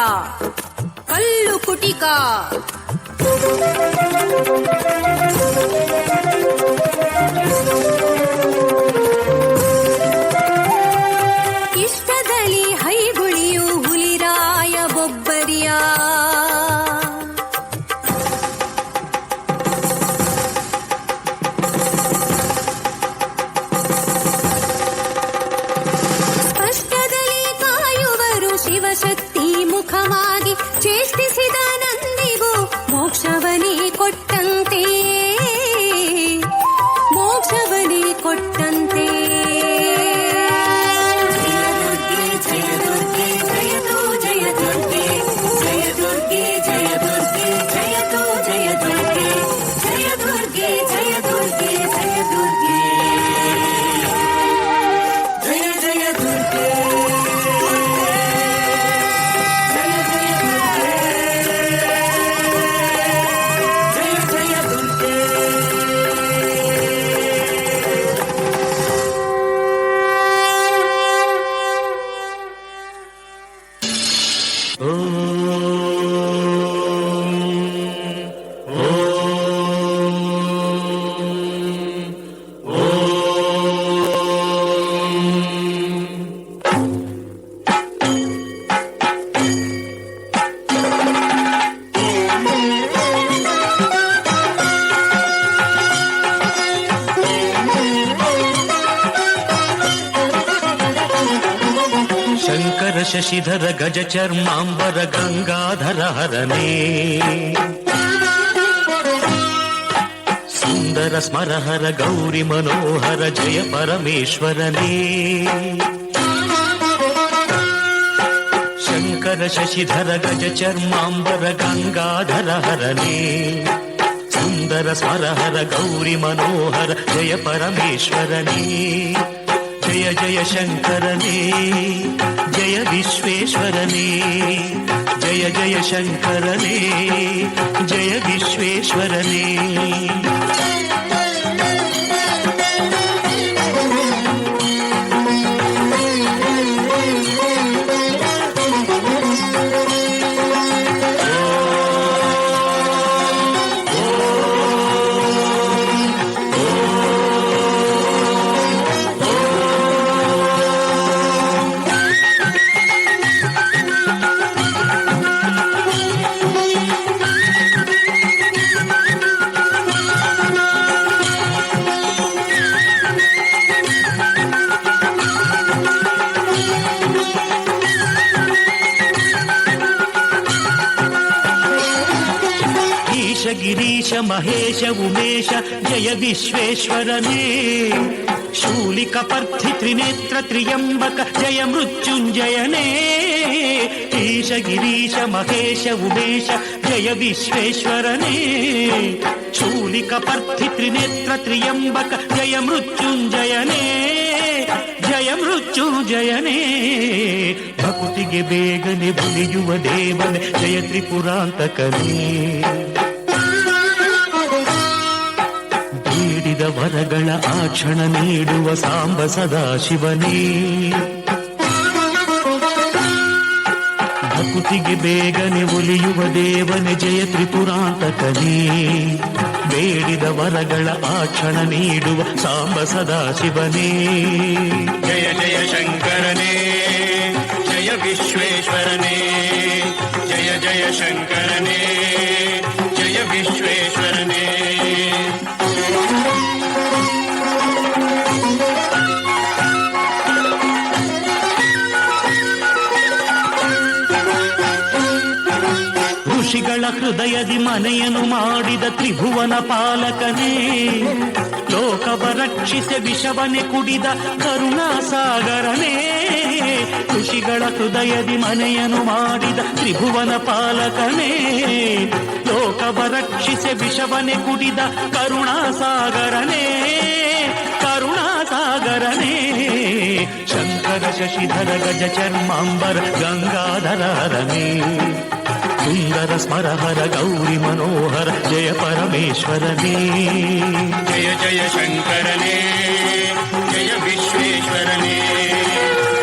ಕಲ್ಲು ಕುಟಿಕ ಇಷ್ಟದಲ್ಲಿ ಹೈಗುಳಿಯು ಹುಲಿರಾಯ ಬೊಬ್ಬರಿಯ ಸ್ಪಷ್ಟದಲ್ಲಿ ಕಾಯುವರು ಶಿವಶಕ್ತಿ ಮುಖವಾಗಿ ಚೇಷ್ಟಿಸಿದ ನಂದಿಗೂ ಮೋಕ್ಷವನೇ ಕೊಟ್ಟಂತೆ ಮೋಕ್ಷವನೇ ಕೊಟ್ಟಂತೆ ಶಶಿಧರ ಗಜ ಚರ್ಮಾಂಬರ ಗಂಗಾಧರ ಹರನೇ ಸುಂದರ ಸ್ಮರಹರ ಗೌರಿ ಮನೋಹರ ಜಯ ಪರಮೇಶ್ವರನೇ ಶಂಕರ ಶಶಿಧರ ಗಜ ಚರ್ಮಾಂಬರ ಗಂಗಾಧರ ಹರನೇ ಸುಂದರ ಸ್ಮರಹರ ಗೌರಿ ಮನೋಹರ ಜಯ ಪರಮೇಶ್ವರನೇ ಜಯ ಜಯ ಶಂಕರನೇ ಜಯ ವಿಶ್ವೇಶ್ವರನೇ ಜಯ ಜಯ ಶಂಕರನೇ ಜಯ ವಿಶ್ವೇಶ್ವರನೇ ಗಿರೀಶ ಮಹೇಶ ಉಮೇಶ ಜಯ ವಿಶ್ವೇಶ್ವರನೇ ಶೂಲಿಕ ಪರ್ಥಿ ತ್ರಿನೇತ್ರ ತ್ರಿಯಂಬಕ ಜಯ ಮೃತ್ಯುಂಜಯನೇ ಈಶ ಗಿರೀಶ ಮಹೇಶ ಉಮೇಶ ಜಯ ವಿಶ್ವೇಶ್ವರನೇ ಶೂಲಿಕ ಪರ್ಥಿ ತ್ರಿನೇತ್ರ ತ್ರಿಯಂಬಕ ಜಯ ಮೃತ್ಯುಂಜಯನೇ ಜಯ ಮೃತ್ಯುಂಜಯನೇ ಭಕುತಿಗೆ ಬೇಗನೆ ಬುಲಿಯುವ ದೇವನೇ ಜಯ ತ್ರಿಪುರಾಂತಕನೇ ಬೇಡಿದ ವರಗಳ ಆಕ್ಷಣ ನೀಡುವ ಸಾಂಬ ಸದಾಶಿವನೇ ಭಕುತಿಗೆ ಬೇಗನೆ ಒಲಿಯುವ ದೇವನೇ ಜಯ ತ್ರಿಪುರಾಂತಕನೇ ಬೇಡಿದ ವರಗಳ ಆ ಕ್ಷಣ ನೀಡುವ ಸಾಂಬ ಸದಾಶಿವನೇ. ಜಯ ಜಯ ಶಂಕರನೇ, ಜಯ ವಿಶ್ವೇಶ್ವರನೇ, ಜಯ ಜಯ ಶಂಕರನೇ, ಜಯ ವಿಶ್ವೇಶ್ವರನೇ. ಋಷಿಗಳ ಹೃದಯದಿ ಮನೆಯನ್ನು ಮಾಡಿದ ತ್ರಿಭುವನ ಪಾಲಕನೇ, ಲೋಕವ ರಕ್ಷಿಸಿ ವಿಷವನೆ ಕುಡಿದ ಕರುಣಾಸಾಗರನೇ. ಋಷಿಗಳ ಹೃದಯದಿ ಮನೆಯನ್ನು ಮಾಡಿದ ತ್ರಿಭುವನ ಪಾಲಕನೇ, ಲೋಕವ ರಕ್ಷಿಸಿ ವಿಷವನೆ ಕುಡಿದ ಕರುಣಾಸಾಗರನೇ, ಕರುಣಾಸಾಗರನೇ. ಶಂಕರ ಶಶಿಧರ ಗಜ ಚರ್ಮಾಂಬರ ಗಂಗಾಧರನೇ, ಸುಂದರ ಸ್ಮರಹರ ಗೌರಿ ಮನೋಹರ ಜಯ ಪರಮೇಶ್ವರನೇ. ಜಯ ಜಯ ಶಂಕರನೇ, ಜಯ ವಿಶ್ವೇಶ್ವರನೇ,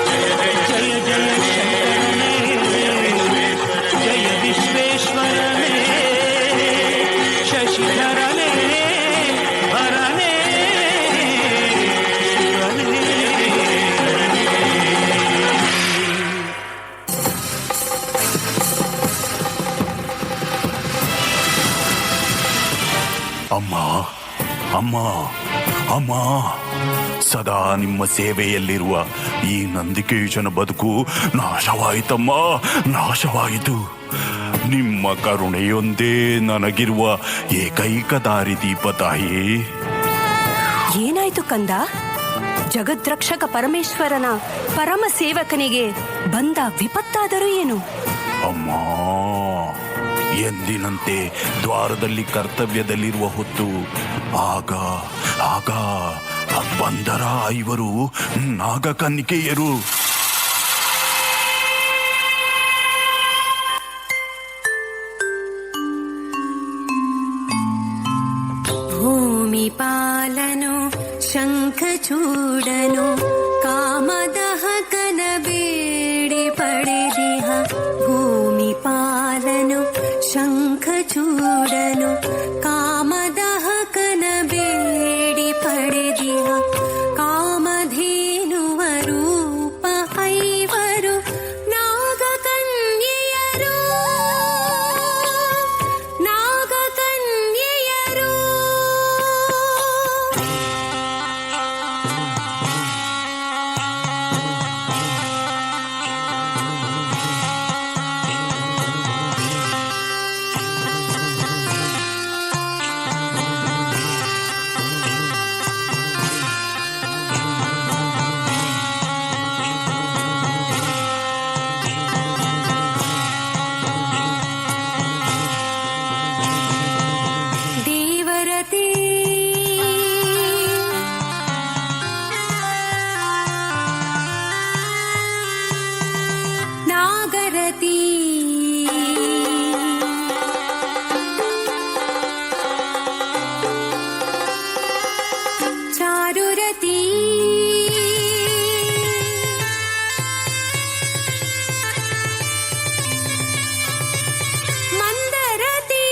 ಜಯ ಜಯ ಜಯ ಜಯ ಶಂಕರನೇ, ಜಯ ವಿಶ್ವೇಶ್ವರನೇ, ಶಶಿಧರನೇ, ಹರನೇ, ಶಿವನೇ. ಅಮ್ಮ ಅಮ್ಮ ಅಮ್ಮ, ಸದಾ ನಿಮ್ಮ ಸೇವೆಯಲ್ಲಿರುವ ಈ ನಂದಿಕೇಶನ ಬದುಕು ನಾಶವಾಯಿತಮ್ಮ, ನಾಶವಾಯಿತು. ನಿಮ್ಮ ಕರುಣೆಯೊಂದೇ ನನಗಿರುವ ಏಕೈಕ ದಾರಿದೀಪ ತಾಯಿ. ಏನಾಯ್ತು ಕಂದ? ಜಗದ್ರಕ್ಷಕ ಪರಮೇಶ್ವರನ ಪರಮ ಸೇವಕನಿಗೆ ಬಂದ ವಿಪತ್ತಾದರೂ ಏನು? ಅಮ್ಮ, ಎಂದಿನಂತೆ ದ್ವಾರದಲ್ಲಿ ಕರ್ತವ್ಯದಲ್ಲಿರುವ ಹೊತ್ತು ಆಗ ಆಗ ಬಂದರ ಇವರು ನಾಗಕನ್ನಿಕೆಯರು. ಭೂಮಿ ಪಾಲನು ಶಂಖಚೂಡನು ಕಾಮದಹಕನ ಬೇಡಿ ಪಡೆದಿಹ. ಭೂಮಿ ಪಾಲನು ಶಂಖಚೂಡನು ಕಾಮದಹಕನ ಬೇಡಿ ಪಡೆದಿಹ. ಕಾಮಧೇನುವ ರೂಪ ಐವರು ನಾಗಕನ್ಯೆಯರು, ನಾಗಕನ್ಯೆಯರು. ದೇವರತಿ ನಾಗರತಿ ಚಾರುರತಿ ಮಂದರತಿ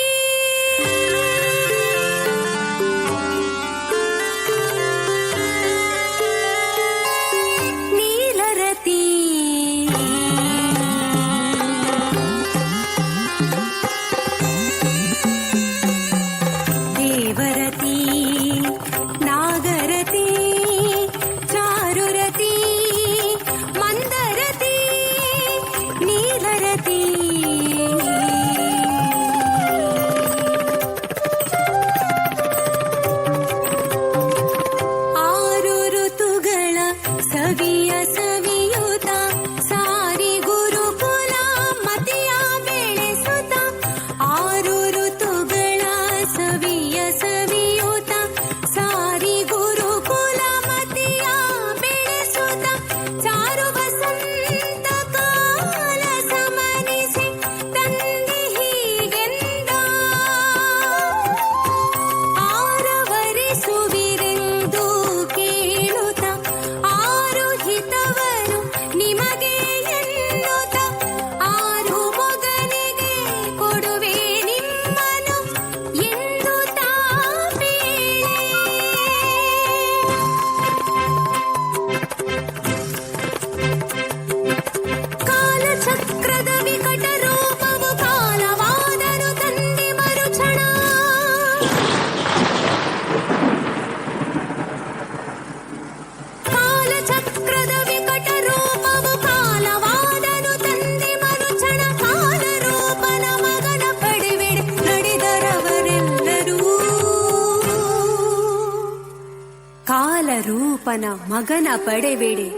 ರೂಪನ ಮಗನ ಪಡೆಬೇಡಿ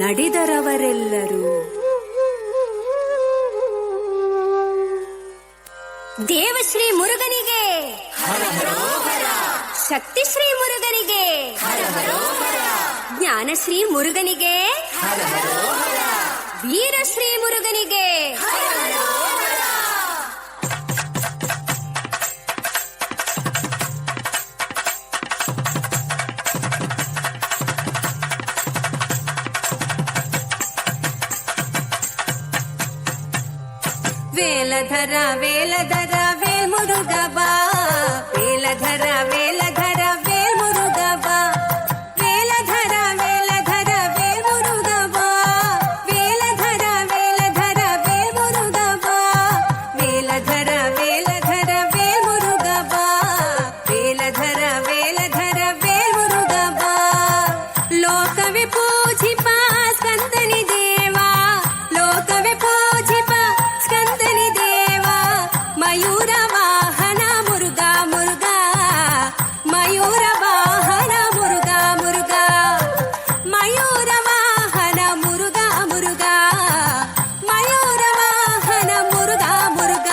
ನಡೆದರವರೆಲ್ಲರೂ. ದೇವಶ್ರೀ ಮುರುಗನಿಗೆ, ಶಕ್ತಿಶ್ರೀ ಮುರುಗನಿಗೆ, ಜ್ಞಾನಶ್ರೀ ಮುರುಗನಿಗೆ, ವೀರಶ್ರೀ ಮುರುಗನಿಗೆ. ವೇಲಧರ ವೇಲಧರ ವೇಲ್ ಮುರುಗ ಬಾ, ವೇಲಧರ ವೇಲಧರ ವೇಲ್ ಮುರುಗ ಬಾ, ವೇಲಧರ ವೇಲಧರ ವೇಲ್ ಮುರುಗ ಬಾ, ವೇಲಧರ ವೇಲಧರ ವೇಲ್ ಮುರುಗ ಬಾ, ವೇಲಧರ ವೇಲಧರ ವೇಲ್ ಮುರುಗ ಬಾ, ವೇಲಧರ ವೇಲಧರ ವೇಲ್ ಮುರುಗ ಬಾ. ಲೋಕವೇ ಪೂಜಿಪ ಸ್ಕಂದನಿ ದೇವ, ಲೋಕವೇ ಪೂಜಿಪ ಸ್ಕಂದನಿ ದೇವ, ಮಯೂರ ವಾಹನ ಮುರುಗ ಮುರುಗ, ಮಯೂರ ವಾಹನ ಮುರುಗ ಮುರುಗ, ಮಯೂರ ವಾಹನ ಮುರುಗ ಮುರುಗ, ಮಯೂರ ವಾಹನ ಮುರುಗ ಮುರುಗ.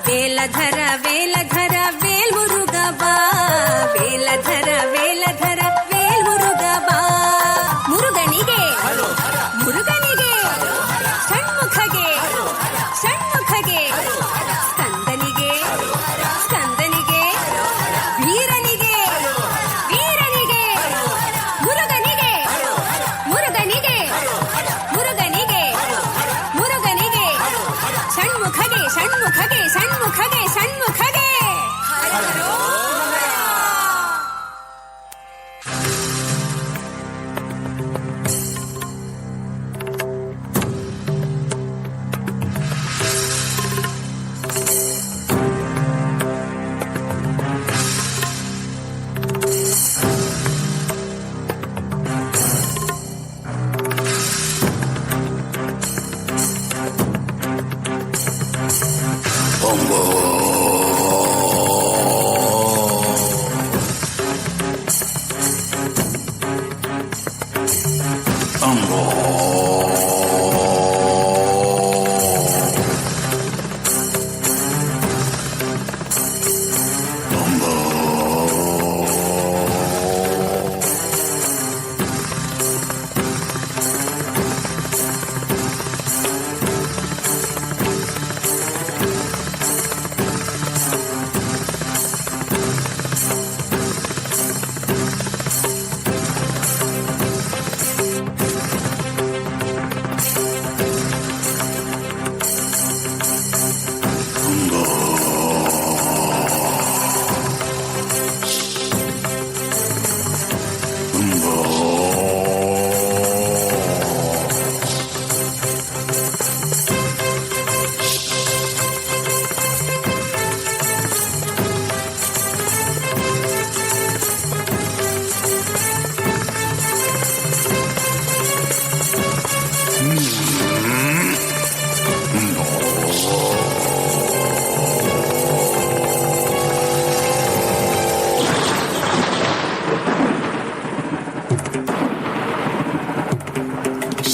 ವೇಲಧರ ವೇಲಧರ ವೇಲ್ ಮುರುಗ ಬಾ, ವೇಲಧರ ವೇಲಧರ ವೇಲ್ ಮುರುಗ ಬಾ. ಮುರುಗನಿಗೆ ಮುರುಗನಿಗೆ, ಷಣ್ಮುಖಗೆ ಷಣ್ಮುಖಗೆ, ಸ್ಕಂದನಿಗೆ ಸ್ಕಂದನಿಗೆ, ವೀರನಿಗೆ ವೀರನಿಗೆ, ಮುರುಗನಿಗೆ ಮುರುಗನಿಗೆ ಮುರುಗನಿಗೆ ಮುರುಗನಿಗೆ, ಷಣ್ಮುಖಗೆ ಷಣ್ಮುಖಗೆ ಷಣ್ಮುಖಗೆ ಷಣ್ಮುಖಗೆ.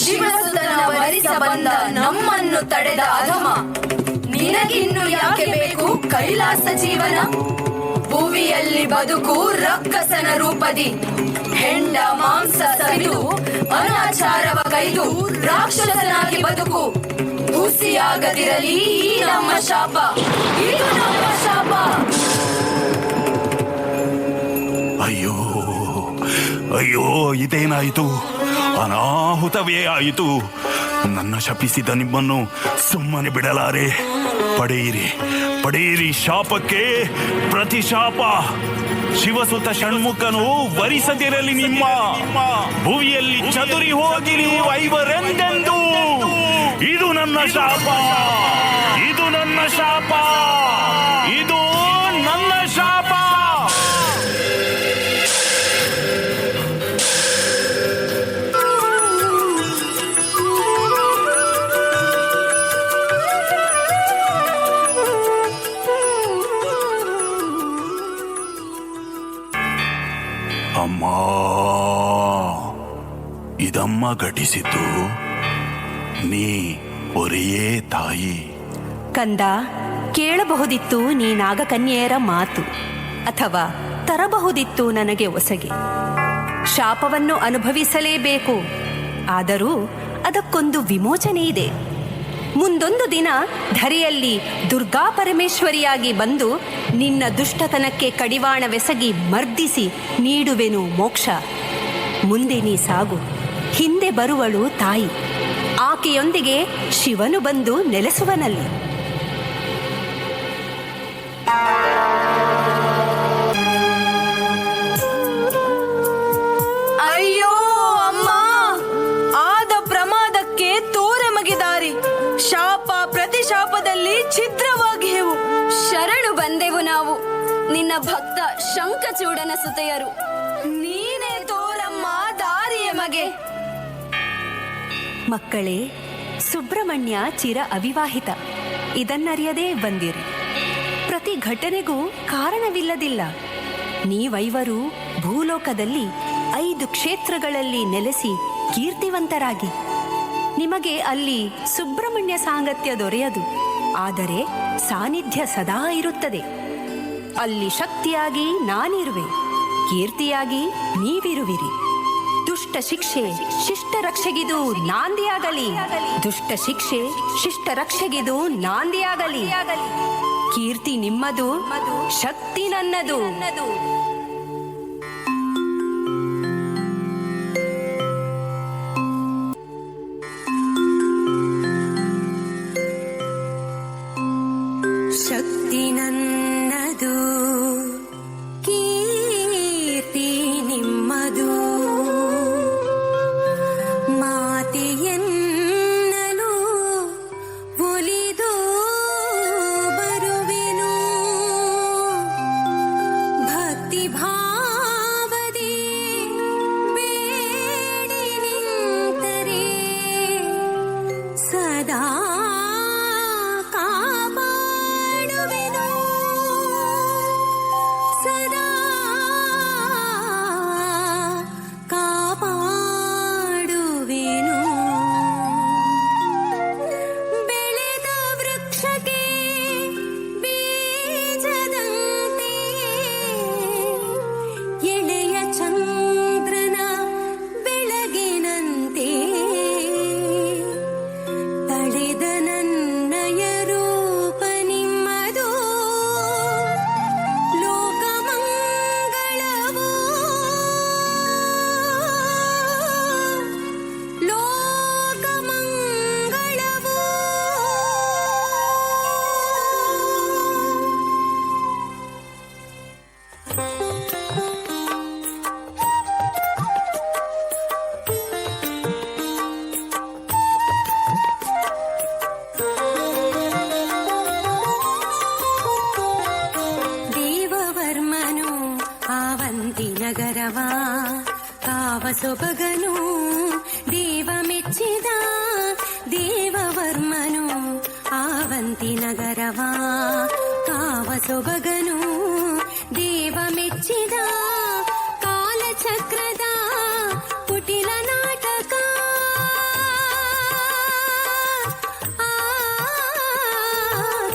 ಶಿವಸುತನ ವರಿಸ ಬಂದ ನಮ್ಮನ್ನು ತಡೆದ ಅಧಮ, ನಿನಗಿನ್ನು ಯಾಕೆ ಬೇಕು ಕೈಲಾಸ ಜೀವನ? ಭುವಿಯಲ್ಲಿ ಬದುಕು ರಕ್ಕಸನ ರೂಪದಿ, ಹೆಂಡ ಮಾಂಸ ಸವಿದು ಅನಾಚಾರವ ಕೈದು ರಾಕ್ಷಸನಾಗಿ ಬದುಕು. ಹುಸಿಯಾಗದಿರಲಿ ಈ ನಮ್ಮ ಶಾಪ, ಇದು ನಮ್ಮ ಶಾಪ. ಅಯ್ಯೋ ಅಯ್ಯೋ, ಇದೇನಾಯಿತು? ಅನಾಹುತವೇ ಆಯಿತು. ನನ್ನ ಶಪಿಸಿದ ನಿಮ್ಮನ್ನು ಸುಮ್ಮನೆ ಬಿಡಲಾರೆ. ಪಡೆಯಿರಿ ಪಡೆಯಿರಿ, ಶಾಪಕ್ಕೆ ಪ್ರತಿಶಾಪ. ಶಿವಸುತ ಷಣ್ಮುಖನು ವರಿಸದಿರಲಿ ನಿಮ್ಮ, ಭುವಿಯಲ್ಲಿ ಚದುರಿ ಹೋಗಿರಿ ವೈವರೆಂದೆಂದು. ಇದು ನನ್ನ ಶಾಪ, ಇದು ನನ್ನ ಶಾಪ, ಇದು ನನ್ನ ಶಾಪ. ಅಮ್ಮ, ಇದಮ್ಮ ಘಟಿಸಿತು. ನೀ ಒರೆಯೇ ತಾಯಿ. ಕಂದ, ಕೇಳಬಹುದಿತ್ತು ನೀ ನಾಗಕನ್ಯೆಯರ ಮಾತು, ಅಥವಾ ತರಬಹುದಿತ್ತು ನನಗೆ ಒಸಗೆ. ಶಾಪವನ್ನು ಅನುಭವಿಸಲೇಬೇಕು. ಆದರೂ ಅದಕ್ಕೊಂದು ವಿಮೋಚನೆ ಇದೆ. ಮುಂದೊಂದು ದಿನ ಧರೆಯಲ್ಲಿ ದುರ್ಗಾ ಪರಮೇಶ್ವರಿಯಾಗಿ ಬಂದು ನಿನ್ನ ದುಷ್ಟತನಕ್ಕೆ ಕಡಿವಾಣವೆಸಗಿ ಮರ್ದಿಸಿ ನೀಡುವೆನು ಮೋಕ್ಷ. ಮುಂದೆ ನೀ ಸಾಗು. ಹಿಂದೆ ಬರುವಳು ತಾಯಿ. ಆಕೆಯೊಂದಿಗೆ ಶಿವನು ಬಂದು ನೆಲೆಸುವನಲ್ಲಿ. ಅಯ್ಯೋ ಅಮ್ಮ, ಆದ ಪ್ರಮಾದಕ್ಕೆ ತೋರೆ ಮಗಿದಾರಿ. ಶಾಪ ಪ್ರತಿಶಾಪದಲ್ಲಿ ಛಿದ್ರವಾಗಿಯೆವು. ಶರಣು ಬಂದೆವು ನಾವು, ನಿನ್ನ ಭಕ್ತ ಶಂಖಚೂಡನ ಸುತೆಯರು. ನೀನೇ ತೋರಮ್ಮ ದಾರಿಯ ಮಗೆ. ಮಕ್ಕಳೇ, ಸುಬ್ರಹ್ಮಣ್ಯ ಚಿರ ಅವಿವಾಹಿತ. ಇದನ್ನರಿಯದೇ ಬಂದಿರಿ. ಪ್ರತಿ ಘಟನೆಗೂ ಕಾರಣವಿಲ್ಲದಿಲ್ಲ. ನೀವೈವರು ಭೂಲೋಕದಲ್ಲಿ 5 ಕ್ಷೇತ್ರಗಳಲ್ಲಿ ನೆಲೆಸಿ ಕೀರ್ತಿವಂತರಾಗಿ. ನಿಮಗೆ ಅಲ್ಲಿ ಸುಬ್ರಹ್ಮಣ್ಯ ಸಾಂಗತ್ಯ ದೊರೆಯದು, ಆದರೆ ಸಾನ್ನಿಧ್ಯ ಸದಾ ಇರುತ್ತದೆ. ಅಲ್ಲಿ ಶಕ್ತಿಯಾಗಿ ನಾನಿರುವೆ, ಕೀರ್ತಿಯಾಗಿ ನೀವಿರುವಿರಿ. ದುಷ್ಟ ಶಿಕ್ಷೆ ಶಿಷ್ಟ ರಕ್ಷೆಗಿದು ನಾಂದಿಯಾಗಲಿ. ದುಷ್ಟ ಶಿಕ್ಷೆ ಶಿಷ್ಟ ರಕ್ಷೆಗಿದು ನಾಂದಿಯಾಗಲಿ. ಕೀರ್ತಿ ನಿಮ್ಮದು, ಶಕ್ತಿ ನನ್ನದು. ಶಕ್ತಿ ನನ್ನದು, ಕೀರ್ತಿ ನಿಮ್ಮದು. ಮಾತೆಯನ್ನಲು ಒಲಿದು ಬರುವೆನು. ಭಕ್ತಿ ಭಾವದಿ ಬೇಡಿ ನಿಂತರೆ ಸದಾ ಕಾಪಾಡುವೆನು. ಸದಾ ಕಾಪಾಡುವೆನು. ಬೆಳೆದ ವೃಕ್ಷಕ್ಕೆ ಬೀಜದಂತೆ, ಎಳೆಯ ಚಂದ್ರನ ಬೆಳಗಿನಂತೆ, ತಳೆದ ನನ್ನಯ ರೂಪ ನಿಮ್ಮದು. ಲೋಕಮಂಗಳವು, ಲೋಕಮಂಗಳವು. ದೇವವರ್ಮನು ಆವಂತಿ ನಗರವ ಕಾವ ಸೊಬಗನು ದೇವ ಮೆಚ್ಚಿದ. ದೇವವರ್ಮನು ಆವಂತಿ ನಗರವ ಕಾವ ಸೊಬಗನು ದೇವ ಮೆಚ್ಚಿದ. ಕಾಲಚಕ್ರದ ಕುಟಿಲ ನಾಟಕ,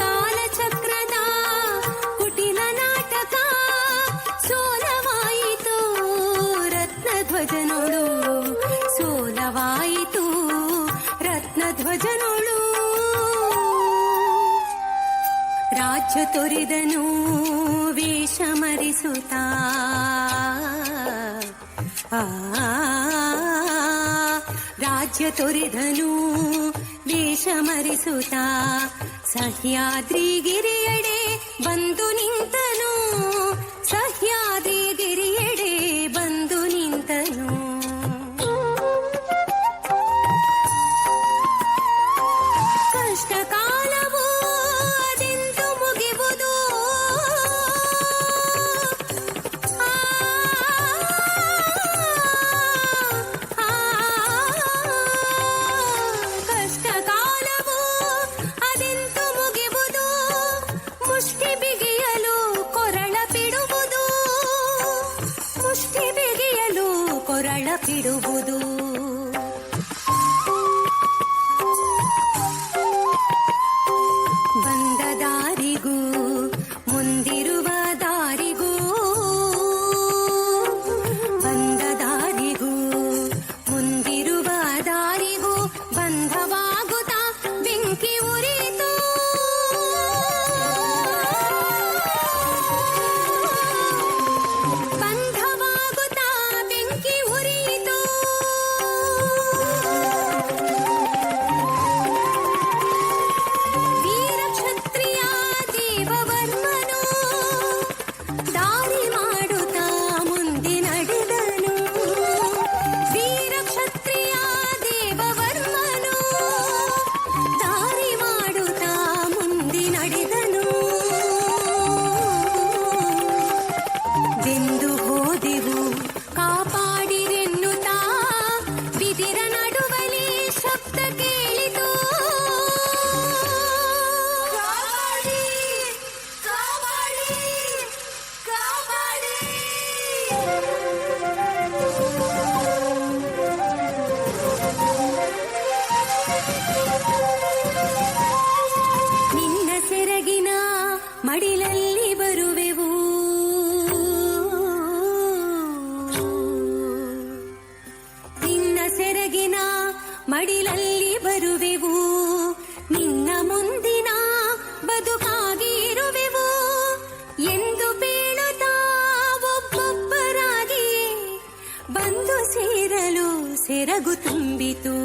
ಕಾಲಚಕ್ರದ ಕುಟಿಲ ನಾಟಕ ಸೋಲವಾಯಿತು ರತ್ನಧ್ವಜನೋಳು. ಸೋಲವಾಯಿತು ರತ್ನಧ್ವಜನೋಳು. ರಾಜ್ಯ ತೊರೆದನು ವೇಷ ಮರಿಸುತ್ತ. ರಾಜ್ಯ ತೊರೆದನು ವೇಷ ಮರಿಸುತ್ತ. ಸಹ್ಯಾದ್ರಿಗಿರಿಯಡೆ ಬಂದು ನಿಂತನು. ಸಹ್ಯಾದ್ರಿಗಿರಿಯಡೆ ಬಂದು ನಿಂತನು. ಕಷ್ಟ ಕಾಲವು ಅದೆಂದು ಮುಗಿವುದು. ಕಷ್ಟ ಕಾಲವು ಅದೆಂದು ಮುಗಿವುದು. ಮುಷ್ಟಿ ಬಿಗಿಯಲು ಹೊರಳಪಿಡುವುದು. ಬಂದ ದಾರಿಗೂ ಮುಂದಿರುವ ದಾರಿಗೂ, ಬಂದ ದಾರಿಗೂ ಮುಂದಿರುವ ದಾರಿಗೂ ಬಂಧವಾಗುತ್ತಾ ಬೆಂಕಿ ಉರಿಯಿತು. ಬಂಧವಾಗುತ್ತಾ ಬೆಂಕಿ ಉರಿಯಿತು. ವೀರ ಕ್ಷತ್ರಿಯ ದೇವವರ್ಮನು ದಾರಿ ಮಾಡುತ್ತಾ ಮುಂದೆ ನಡೆದನು. ವೀರ ಕ್ಷತ್ರಿಯ ದೇವವರ್ಮನು ದಾರಿ ಮಾಡುತ್ತಾ ಮುಂದೆ ನಡೆದನು. ಬೆಂದು ಹೋದೆವು ಕಾಪಾಡಿರೆನ್ನುತ್ತಾ ಬಿದಿರ ನಡುವಲಿ ಶಬ್ದ ಕೇಳಿತು. ಕಾಪಾಡಿ ಕಾಪಾಡಿ ಕಾಪಾಡಿ. ನಿನ್ನ ಸೆರಗಿನ ಮಡಿಲಲ್ಲಿ ಬರುವೆವು. ನಿನ್ನ ಸೆರಗಿನ ಮಡಿಲಲ್ಲಿ ಬರುವೆವು. ನಿನ್ನ ಮುಂದಿನ ಬದುಕಾಗಿ ಇರುವೆವು ಎಂದು ಬೀಳುತ್ತಾ ಒಬ್ಬೊಬ್ಬರಾಗಿಯೇ ಬಂದು ಸೇರಲು ಸೆರಗು ತುಂಬಿತು.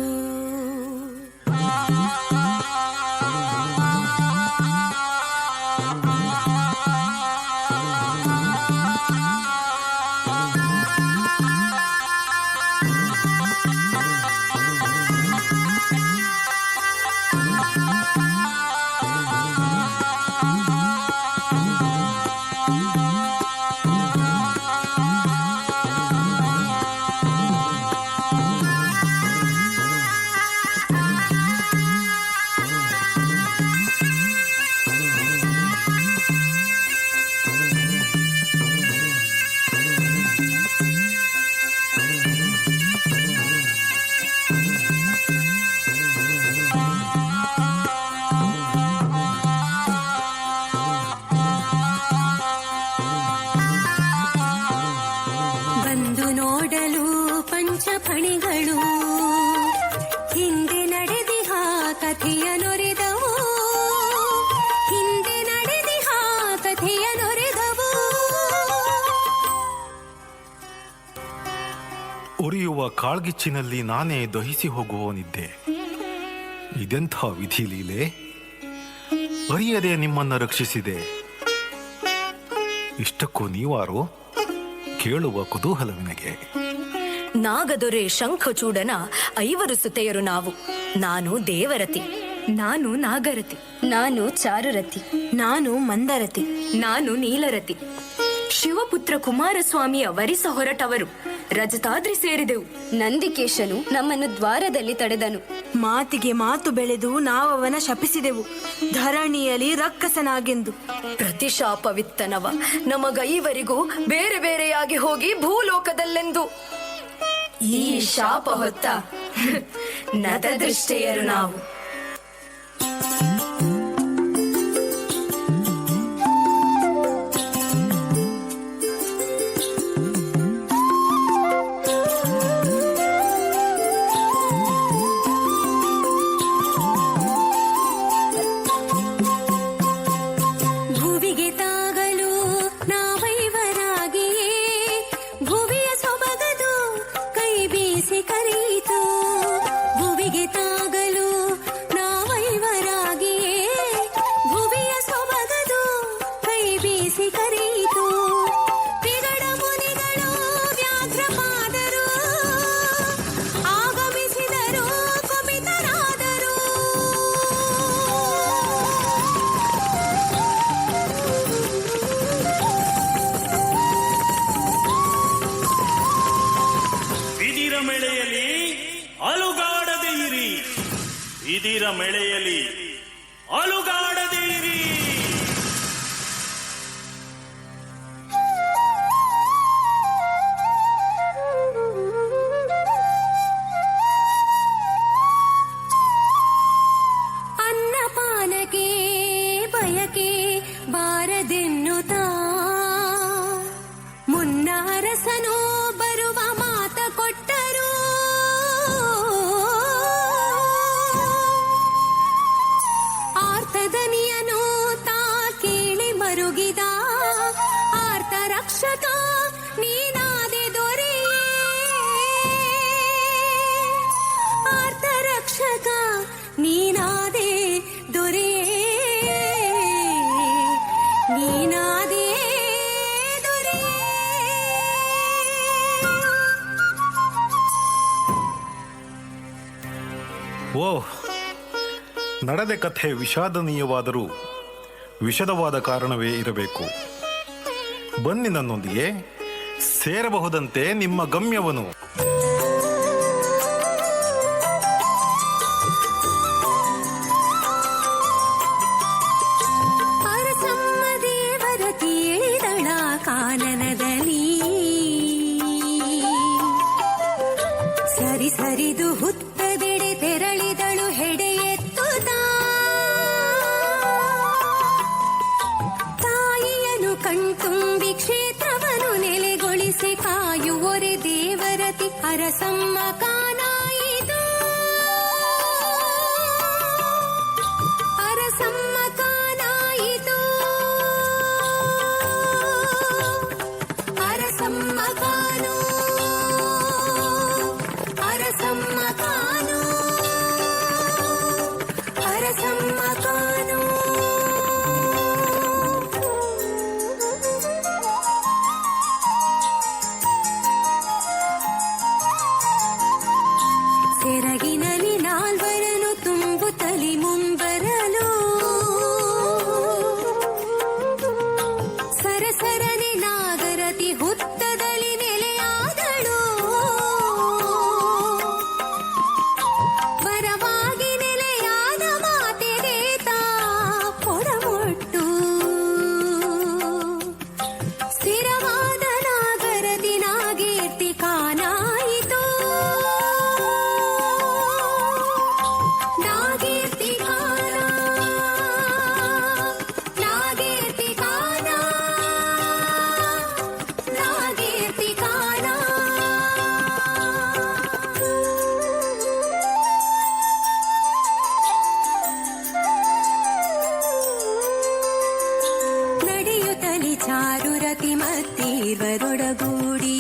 ಬಂದು ನೋಡಲು ಪಂಚಫಣಿಗಳು ಹಿಂದೆ ನಡೆದಿಹ ಕಥೆಯ ನೊರೆದವು. ಹಿಂದೆ ನಡೆದಿಹ ಕಥೆಯ ನೊರೆದವು. ಉರಿಯುವ ಕಾಳ್ಗಿಚ್ಚಿನಲ್ಲಿ ನಾನೇ ದಹಿಸಿ ಹೋಗುವವನಿದ್ದೆ. ಇದೆಂಥ ವಿಧಿ ಲೀಲೆ! ಅರಿಯದೆ ನಿಮ್ಮನ್ನು ರಕ್ಷಿಸಿದೆ. ಇಷ್ಟಕ್ಕೂ ನೀವಾರು ಕೇಳುವ ಕುತೂಹಲವಿನಗೆ. ನಾಗದೊರೆ ಶಂಖಚೂಡನ 5 ಸುತೆಯರು ನಾವು. ನಾನು ದೇವರತಿ, ನಾನು ನಾಗರತಿ, ನಾನು ಚಾರುರತಿ, ನಾನು ಮಂದರತಿ, ನಾನು ನೀಲರತಿ. ಶಿವಪುತ್ರ ಕುಮಾರಸ್ವಾಮಿಯ ವರಿಸ ಹೊರಟವರು ರಜತಾದ್ರಿ ಸೇರಿದೆವು. ನಂದಿಕೇಶನು ನಮ್ಮನ್ನು ದ್ವಾರದಲ್ಲಿ ತಡೆದನು. ಮಾತಿಗೆ ಮಾತು ಬೆಳೆದು ನಾವವನ ಶಪಿಸಿದೆವು, ಧರಣಿಯಲ್ಲಿ ರಕ್ಕಸನಾಗೆಂದು. ಪ್ರತಿಶಾಪವಿತ್ತನವ ನಮಗೈವರಿಗೂ ಬೇರೆ ಬೇರೆಯಾಗಿ ಹೋಗಿ ಭೂಲೋಕದಲ್ಲೆಂದು. ಈ ಶಾಪ ಹೊತ್ತ ನತದೃಷ್ಟೆಯರು ನಾವು. ಭುವಿಗೆ ತಾಗಲು ನಾವೈವರಾಗಿಯೇ ಭುವಿಯ ಸೊಬಗದು ಕೈ ಬೀಸಿ ಕರೆಯಿತು. ಭುವಿಗೆ ತಾಗಲು ನಾವೈವರಾಗಿಯೇ ಭುವಿಯ ಸೊಬಗದು ಕೈ ಬೀಸಿ ಕರೆಯಿತು. ತ್ರಿಗಣ ಮುನಿಗಳು ವ್ಯಾಘ್ರಪಾದರು ಆಗಮಿಸಿದರು ಕುಪಿತರಾದರು. ಬಿದಿರ ಮೇಳೆಯಲ್ಲಿ ಅಲುಗಾಡದೆ ಇರಿ, ಬಿದಿರ ಮೇಳೆಯಲ್ಲಿ ಅಲುಗಾಡದೆ ಇರಿ. ಪುನ್ನರಸನು ಬರುವ ಮಾತ ಕೊಟ್ಟರು ಆರ್ತದನಿಯನು ತಾ ಕೇಳಿ ಮರುಗಿದ ಆರ್ತ ರಕ್ಷಕ ನೀನಾದೆ ದೊರೆಯೇ ಆರ್ತ ರಕ್ಷಕ ನೀನಾದೆ ದೊರೆಯೇ ನೀನಾದೆ ದೊರೆಯೇ. ಓಹ್, ನಡೆದ ಕಥೆ ವಿಷಾದನೀಯವಾದರೂ ವಿಷದವಾದ ಕಾರಣವೇ ಇರಬೇಕು. ಬನ್ನಿ ನನ್ನೊಂದಿಗೆ, ಸೇರಬಹುದಂತೆ ನಿಮ್ಮ ಗಮ್ಯವನು. ಅರಸಮ್ಮ ದೇವರತಿ ಇಳಿದಳ ಕಾನನದಲ್ಲಿ ಸರಿ ಸರಿದು ಹುತ್ತದೆಡೆ ತೆರಳಿದಳು ಹೆಡೆ ಎತ್ತುತ್ತ ತಾಯಿಯನು ಕಣ್ತುಂಬಿ ಕ್ಷೇತ್ರವನ್ನು ನೆಲೆಗೊಳಿಸಿ ಕಾಯುವೊರೆ ದೇವರತಿ ಅರಸಮ್ಮ ಕಾನಾಯಿತು ಅರಸಮ್ಮ ಕಾನಾಯಿತು ಅರಸಮ್ಮ ಕಾನು ಅರಸಮ್ಮ ಕಾನು ಅರಸಮ್ಮ ಕಾನು ಸೆರಗಿನಲ್ಲಿ ನಾಲ್ವರನು ತುಂಬುತ್ತಲಿ ಮುಂಬರಲು ಸರಸರನೆ ನಾಗರತಿ ಹುತ್ತದಲ್ಲಿ ನೆಲೆಯಾದಳು ವರವಾಗಿ ನೆಲೆಯಾದ ಮಾತೆಗೆ ತಾ ಕೊಡಮೊಟ್ಟು ಸ್ಥಿರವಾದ ನಾಗರತಿ ನಾಗೇರ್ತಿ ಕಾನಾಯಿತು ನಾಗೇರ್ತಿ ಕಾನ ನಾಗೇರ್ತಿ ಕಾನ ನಾಗೇರ್ತಿ ಕಾನ ನಡೆಯುತ್ತಲಿ ಚಾರುರತಿ ಮತ್ತೀರ್ವರೊಡಗೂಡಿ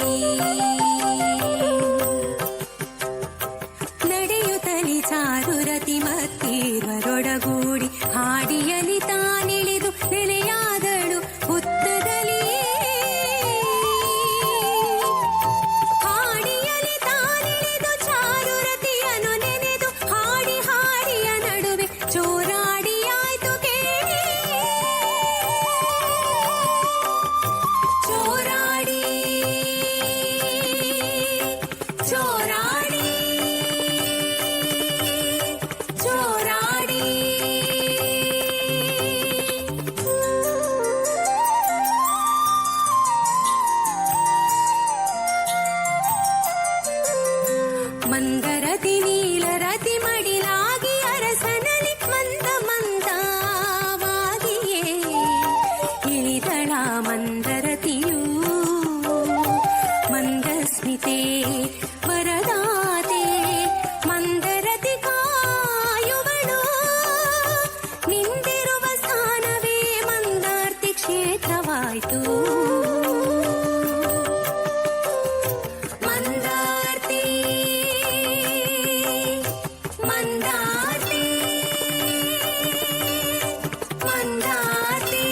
ನಡೆಯುತ್ತಲಿ ಚಾರುರತಿ ಮತ್ತೀರ್ವರೊಡಗೂಡಿ ಹಾಡಿಯಲಿ ತಾನಿಳಿದು ನೆಲೆಯಾದಳು ಹುತ್ತದಲ್ಲಿ ಹಾಡಿಯಲಿ ತಾನಿಳಿದು ಚಾರುರತಿಯನು ನೆನೆದು ಹಾಡಿ ಹಾಡಿಯ ನಡುವೆ ಚೋರಾಡಿಯಾಯ್ತು ಕೇಳಿ ಚೋರಾಡಿ ಚೋರಾಡಿ ಚೋರಾಡಿ ಮಂದರತಿ ನೀಲರತಿ ಮಡಿಲಾಗಿ ಅರಸನಲ್ಲಿ ಮಂದ ಮಂದವಾಗಿಯೇ ಇಳಿದಳ ಮಂದರತಿಯೂ ಮಂದಸ್ಮಿತೆ ವರದಾತೆ ಮಂದರತಿ ಕಾಯುವಳು ನಿಂದಿರುವ ಸ್ಥಾನವೇ ಮಂದಾರ್ತಿ ಕ್ಷೇತ್ರವಾಯಿತು ಮಂದಾರ್ತಿ ಮಂದಾರ್ತಿ ಮಂದಾರ್ತಿ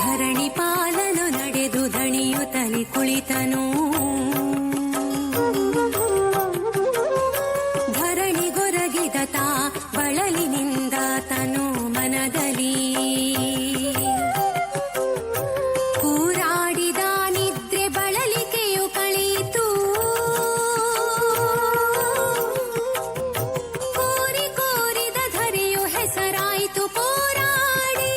ಧರಣಿ ಪಾಲನು ನಡೆದು ದಣಿಯುತ್ತಲಿ ಕುಳಿತನು ಧರಣಿಗೊರಗಿದ ತಾ ಬಳಲಿನಿಂದ ತನು ಮನದಲ್ಲಿ ಕೂರಾಡಿದ ನಿದ್ರೆ ಬಳಲಿಕೆಯು ಕಳೆಯಿತು ಕೋರಿ ಕೋರಿದ ಧರೆಯು ಹೆಸರಾಯಿತು ಕೋರಾಡಿ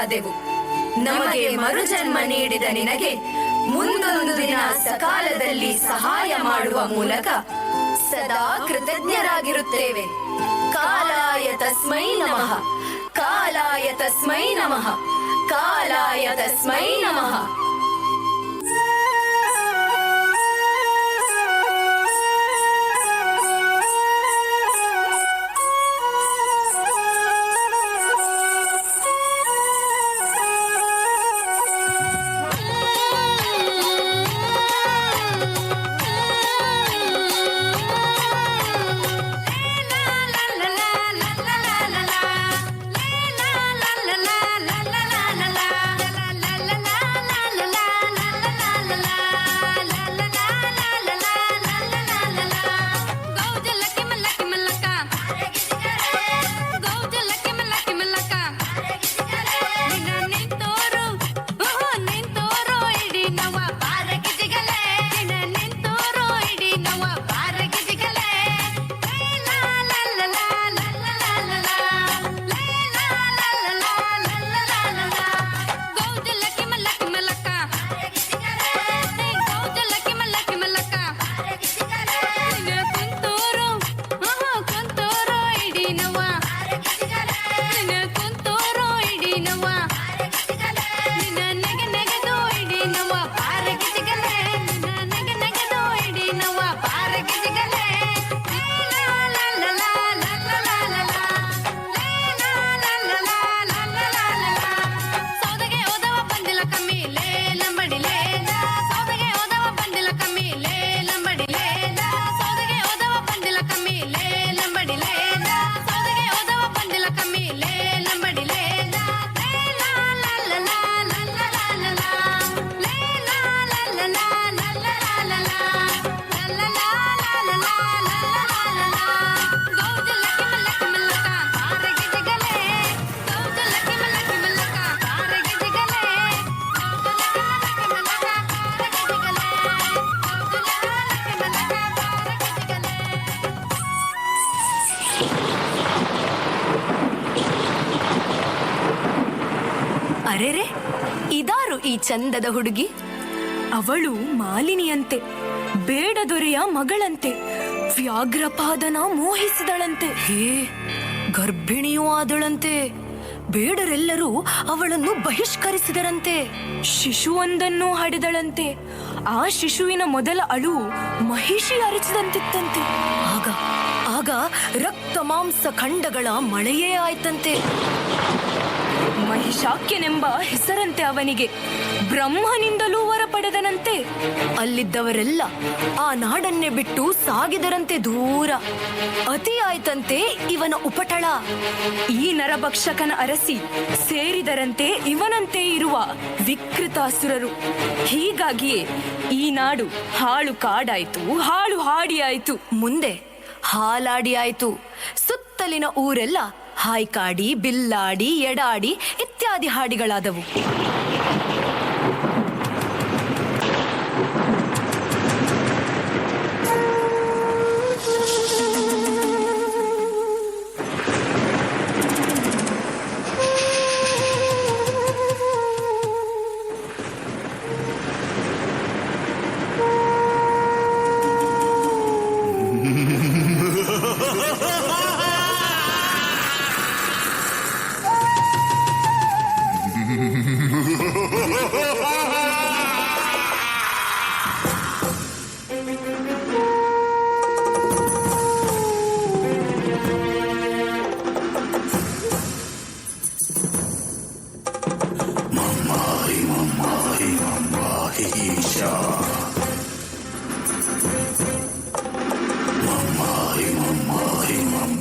ಆದೆವು. ನಮಗೆ ಮರುಜನ್ಮ ನೀಡಿದ ನಿನಗೆ ಮುಂದೊಂದು ದಿನ ಸಕಾಲದಲ್ಲಿ ಸಹಾಯ ಮಾಡುವ ಮೂಲಕ ಸದಾ ಕೃತಜ್ಞರಾಗಿರುತ್ತೇವೆ. ಕಾಲಾಯ ತಸ್ಮೈ ನಮಃ, ಕಾಲಾಯ ತಸ್ಮೈ ನಮಃ, ಕಾಲಾಯ ತಸ್ಮೈ ನಮಃ. ಅರೆರೆ, ಇದಾರು ಈ ಚಂದದ ಹುಡುಗಿ? ಅವಳು ಮಾಲಿನಿಯಂತೆ, ಬೇಡ ದೊರೆಯ ಮಗಳಂತೆ, ವ್ಯಾಘ್ರಪಾದನ ಮೋಹಿಸಿದಳಂತೆ. ಹೇ, ಗರ್ಭಿಣಿಯೂ ಆದಳಂತೆ. ಬೇಡರೆಲ್ಲರೂ ಅವಳನ್ನು ಬಹಿಷ್ಕರಿಸಿದರಂತೆ. ಶಿಶುವೊಂದನ್ನು ಹಡೆದಳಂತೆ. ಆ ಶಿಶುವಿನ ಮೊದಲ ಅಳುವು ಮಹಿಷಿ ಅರಚಿದಂತಿತ್ತಂತೆ. ಆಗ ಆಗ ರಕ್ತ ಮಾಂಸ ಖಂಡಗಳ ಮಳೆಯೇ ಆಯ್ತಂತೆ. ಮಹಿಷಾಕ್ಯನೆಂಬ ಹೆಸರಂತೆ ಅವನಿಗೆ. ಬ್ರಹ್ಮನಿಂದಲೂ ವರ ಪಡೆದನಂತೆ. ಅಲ್ಲಿದ್ದವರೆಲ್ಲ ಆ ನಾಡನ್ನೇ ಬಿಟ್ಟು ಸಾಗಿದರಂತೆ ದೂರ. ಅತಿ ಆಯ್ತಂತೆ ಇವನ ಉಪಟಳ. ಈ ನರಭಕ್ಷಕನ ಅರಸಿ ಸೇರಿದರಂತೆ ಇವನಂತೆ ಇರುವ ವಿಕೃತಾಸುರರು. ಹೀಗಾಗಿಯೇ ಈ ನಾಡು ಹಾಳು ಕಾಡಾಯ್ತು, ಹಾಳು ಹಾಡಿಯಾಯ್ತು. ಮುಂದೆ ಹಾಲಾಡಿ ಆಯ್ತು. ಸುತ್ತಲಿನ ಊರೆಲ್ಲ ಹಾಯ್ಕಾಡಿ, ಬಿಲ್ಲಾಡಿ, ಎಡಾಡಿ ಇತ್ಯಾದಿ ಹಾಡಿಗಳಾದವು. Mamma,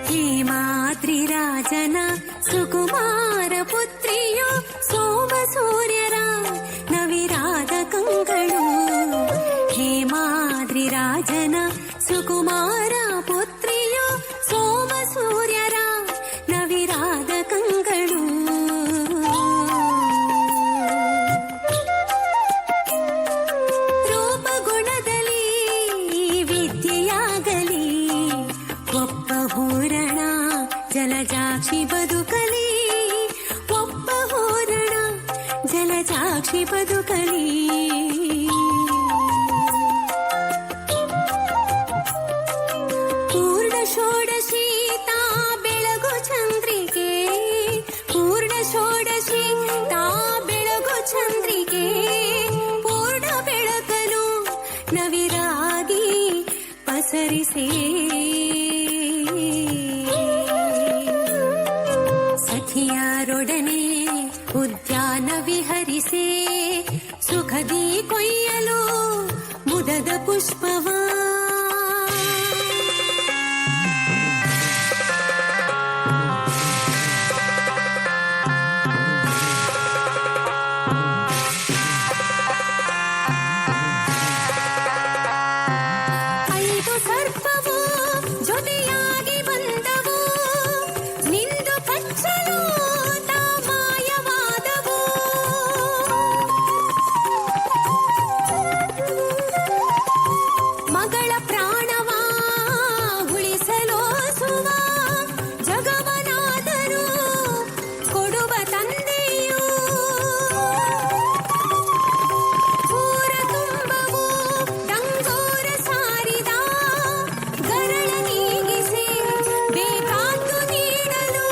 ಹೇಮಾದ್ರಿರಾಜನ ಸುಕುಮಾರ ಪುತ್ರಿಯು ಸೋಮ ಸೂರ್ಯರ ನವಿರಾದ ಕಂಗಳು. ಹೇಮಾದ್ರಿರಾಜನ ಸುಕುಮಾರ ಪುತ್ರಿಯು ಸೋಮ ಸೂರ್ಯರ ನವಿರಾದ ಕಂಗಳು. ರೂಪಗುಣದಲ್ಲಿ ವಿದ್ಯೆಯಾಗಲಿ ಒಪ್ಪ ಹೂರಣ ಜಲಜಾಕ್ಷಿ ಬದುಕಲಿ. ಒಪ್ಪ ಹೂರಣ ಜಲಜಾಕ್ಷಿ ಬದುಕಲಿ. ಪೂರ್ಣ ಷೋಡಶಿ ತಾ ಬೆಳಗು ಚಂದ್ರಿಕೆ. ಪೂರ್ಣ ಷೋಡಶಿ ತಾ ಬೆಳಗು ಚಂದ್ರಿಕೆ. ಪೂರ್ಣ ಬೆಳಕನು ನವಿರಾಗಿ ಪಸರಿಸೇ. ಸಖಿಯರೊಡನೆ ಉದ್ಯಾನ ವಿಹರಿಸೆ. ಸುಖದಿ ಕೊಯ್ಯಲು ಮುದದ ಪುಷ್ಪವ. ಐದು ಸರ್ಪವು ಜೊತೆಯಾಗಿ ಬಂದವು. ನಿಂದು ಕಚ್ಚಲು ಮಾಯವಾದವು. ಮಗಳ ಪ್ರಾಣವ ಉಳಿಸಲೋಸುವ ಜಗವನಾದರೂ ಕೊಡುವ ತಂದೆಯು. ಊರ ತುಂಬವು ಡಂಗೋರ ಸಾರಿದ ಗರಳ ನೀಗಿಸಿ ಬೇಕಾದ್ದು ನೀಡಲು.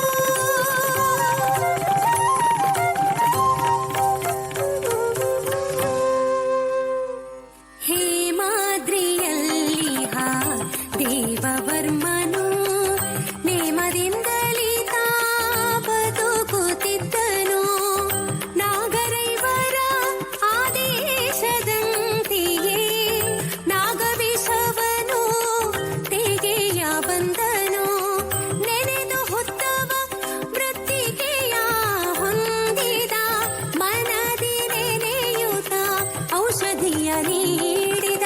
ಹೇಮಾದ್ರಿಯಲ್ಲಿ ದೇವವರ್ಮನು ನೇಮದಿಂದಲೀ ತಾ ಬದುಕುತ್ತಿದ್ದನು. ನಾಗರೈವರ ಆದೇಶದಂತೆಯೇ ನಾಗವಿಷವನು ತೆಗೆಯ ಬಂದನು. ನೆನೆದು ಹೊತ್ತವ ಮೃತ್ತಿಗೆಯ ಹೊಂದಿದ ಮನದಿ ನೆನೆಯುತ್ತ ಔಷಧಿಯ ನೀಡಿದ.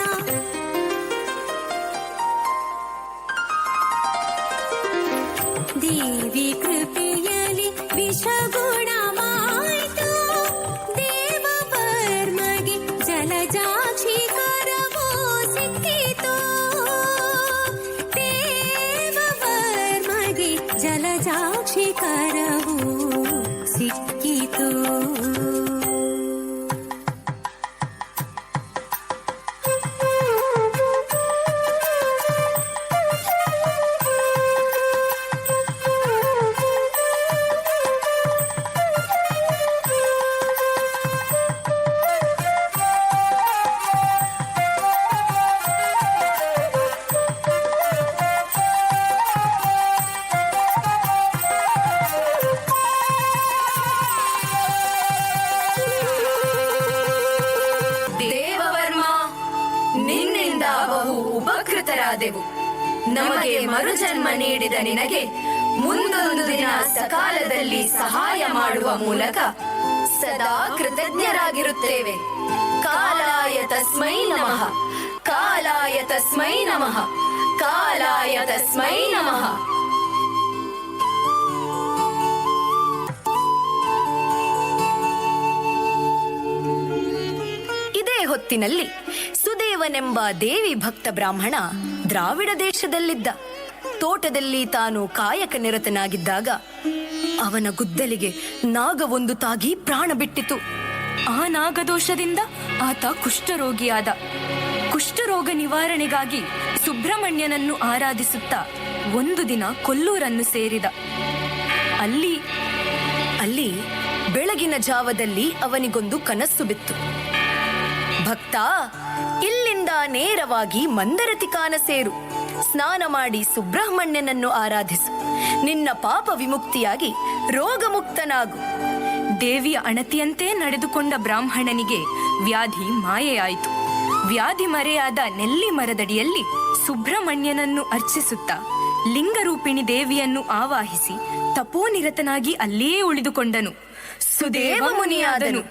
ದೇವಿ ಕೃಪೆಯಲ್ಲಿ ವಿಷಗುಣವಾಯಿತು. ದೇವವರ್ಮಗೆ ಜಲಜಾಕ್ಷಿ ಕರವೂ ಸಿಕ್ಕಿತು. ದೇವವರ್ಮಗೆ ಜಲಜಾಕ್ಷಿ ಕರವೂ ಸಿಕ್ಕಿತು. ದೇವವರ್ಮ, ನಿನ್ನಿಂದ ಬಹು ಉಪಕೃತರಾದೆವು. ನಮಗೆ ಮರುಜನ್ಮ ನೀಡಿದ ನಿನಗೆ ಮುಂದೊಂದು ದಿನ ಸಕಾಲದಲ್ಲಿ ಸಹಾಯ ಮಾಡುವ ಮೂಲಕ ಸದಾ ಕೃತಜ್ಞರಾಗಿರುತ್ತೇವೆ. ಕಾಲಾಯ ತಸ್ಮೈ ನಮಃ, ಕಾಲಾಯ ತಸ್ಮೈ ನಮಃ, ಕಾಲಾಯ ತಸ್ಮೈ ನಮಃ. ಇದೇ ಹೊತ್ತಿನಲ್ಲಿ ಸುದೇವನೆಂಬ ದೇವಿ ಭಕ್ತ ಬ್ರಾಹ್ಮಣ ದ್ರಾವಿಡ ದೇಶದಲ್ಲಿದ್ದ. ತೋಟದಲ್ಲಿ ತಾನು ಕಾಯಕ ನಿರತನಾಗಿದ್ದಾಗ ಅವನ ಗುದ್ದಲಿಗೆ ನಾಗವೊಂದು ತಾಗಿ ಪ್ರಾಣ ಬಿಟ್ಟಿತು. ಆ ನಾಗದೋಷದಿಂದ ಆತ ಕುಷ್ಠರೋಗಿಯಾದ. ಕುಷ್ಠರೋಗ ನಿವಾರಣೆಗಾಗಿ ಸುಬ್ರಹ್ಮಣ್ಯನನ್ನು ಆರಾಧಿಸುತ್ತಾ ಒಂದು ದಿನ ಕೊಲ್ಲೂರನ್ನು ಸೇರಿದ. ಅಲ್ಲಿ ಬೆಳಗಿನ ಜಾವದಲ್ಲಿ ಅವನಿಗೊಂದು ಕನಸು ಬಿತ್ತು. ಭಕ್ತ, ಇಲ್ಲಿಂದ ನೇರವಾಗಿ ಮಂದರತಿ ಕಾನ ಸೇರು. ಸ್ನಾನ ಮಾಡಿ ಸುಬ್ರಹ್ಮಣ್ಯನನ್ನು ಆರಾಧಿಸು. ನಿನ್ನ ಪಾಪ ವಿಮುಕ್ತಿಯಾಗಿ ರೋಗಮುಕ್ತನಾಗು. ದೇವಿಯ ಅಣತಿಯಂತೆ ನಡೆದುಕೊಂಡ ಬ್ರಾಹ್ಮಣನಿಗೆ ವ್ಯಾಧಿ ಮಾಯೆಯಾಯಿತು. ವ್ಯಾಧಿ ಮರೆಯಾದ ನೆಲ್ಲಿ ಮರದಡಿಯಲ್ಲಿ ಸುಬ್ರಹ್ಮಣ್ಯನನ್ನು ಅರ್ಚಿಸುತ್ತಾ ಲಿಂಗರೂಪಿಣಿ ದೇವಿಯನ್ನು ಆವಾಹಿಸಿ ತಪೋನಿರತನಾಗಿ ಅಲ್ಲಿಯೇ ಉಳಿದುಕೊಂಡನು. ಸುದೇವ ಮುನಿಯಾದನು.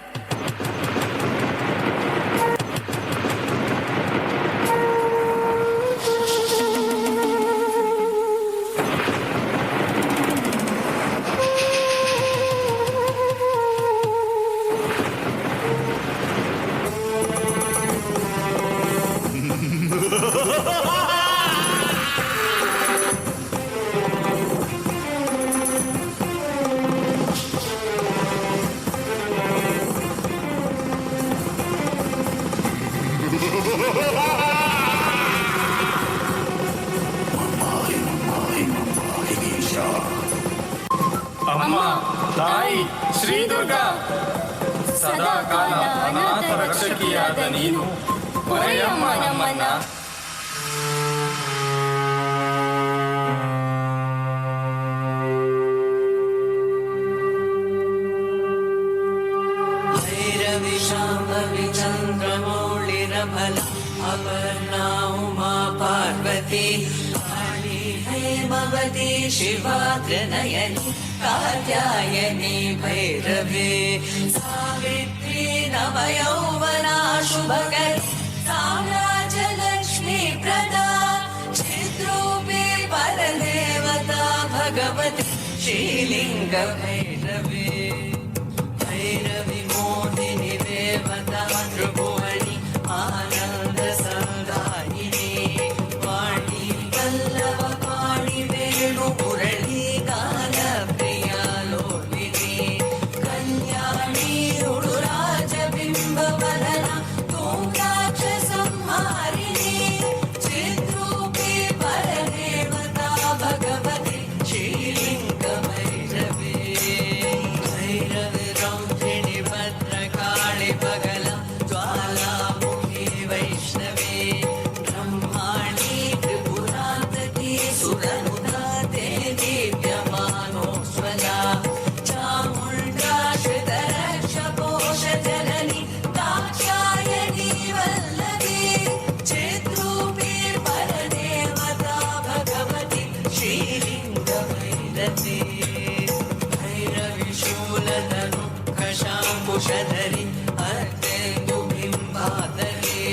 ಅಮ್ಮ, ತಾಯಿ ಶ್ರೀ ದುರ್ಗಾ, ಸದಾ ಕಾಲ ಅನಾಥ ರಕ್ಷಕಿಯಾದ ನೀನು ಹೊರೆಯಮ್ಮ ನಮ್ಮನ್ನ. ಭೈರವಿ ಶಾಂಭವಿ ಚಂದ್ರಮೌಳಿರಬಲ ಅಪರ್ಣಾ ಉಮಾ ಪಾರ್ವತಿ ಕಾಳಿ ಹೇಮವತಿ ಶಿವಾಗ್ರನಯನಿ ಕಾತ್ಯಾಯನಿ ಭೈರವಿ ಸಾವಿತ್ರಿ ನವಯೌವನಾ ಶುಭಕರಿ ಸಾಮ್ರಾಜ್ಯಲಕ್ಷ್ಮೀ ಪ್ರದಾ ಚಿದ್ರೂಪಿ ಪರದೇವತಾ ಭಗವತಿ ಶ್ರೀಲಿಂಗ ಭೈರವಿ ಭೈರವಿ ಮೋಹಿನಿ ದೇವತಾ ತ್ರಿಭುವನಿ ಆನಂದ ಸಂದಾಯಿನಿ ವಾಣಿ ವಲ್ಲಭ ಪಾಣಿ ವೇಣು ಮುರಳಿ ಗಾನ ಪ್ರಿಯ ಲೋಲಿನಿ ಕಲ್ಯಾಣಿ ರುಡುರಾಜ ಬಿಂಬ ವದನ ತೋಂಗಾಕ್ಷ ಸಂಹಾರಿಣಿ ಚಿದ್ರೂಪಿ ಪರದೇವತಾ ಭಗವತಿ ಶ್ರೀಲಿಂಗ ಭೈರವಿ ಭೈರವಿ ರೌದ್ರಿಣಿ ಭದ್ರಕಾಳಿ ಬಗಲ ಜ್ವಾಲಾಮುಖಿ ವೈಷ್ಣವಿ ಬ್ರಹ್ಮಾಣಿ ತ್ರಿಪುರಾಂತಕಿ ಸುರನುದಾತೆ ದಿವ್ಯಮಾನೋಜ್ವಲ ಚಾಮುಂಡಾಶ್ರಿತ ರಕ್ಷ ಪೋಷ ಜನನಿ ದಾಕ್ಷಾಯಣಿ ವಲ್ಲಭಿ ಚಿದ್ರೂಪಿ ಪರದೇವತಾ ಭಗವತಿ ಶ್ರೀಲಿಂಗ ಭೈರವಿ ಭೈರವಿ ಶೂಲಧನು ಕಶಾಂಕುಶಧರಿ ಅತ್ಯಂದು ಬಿಂಬಾಧರಿ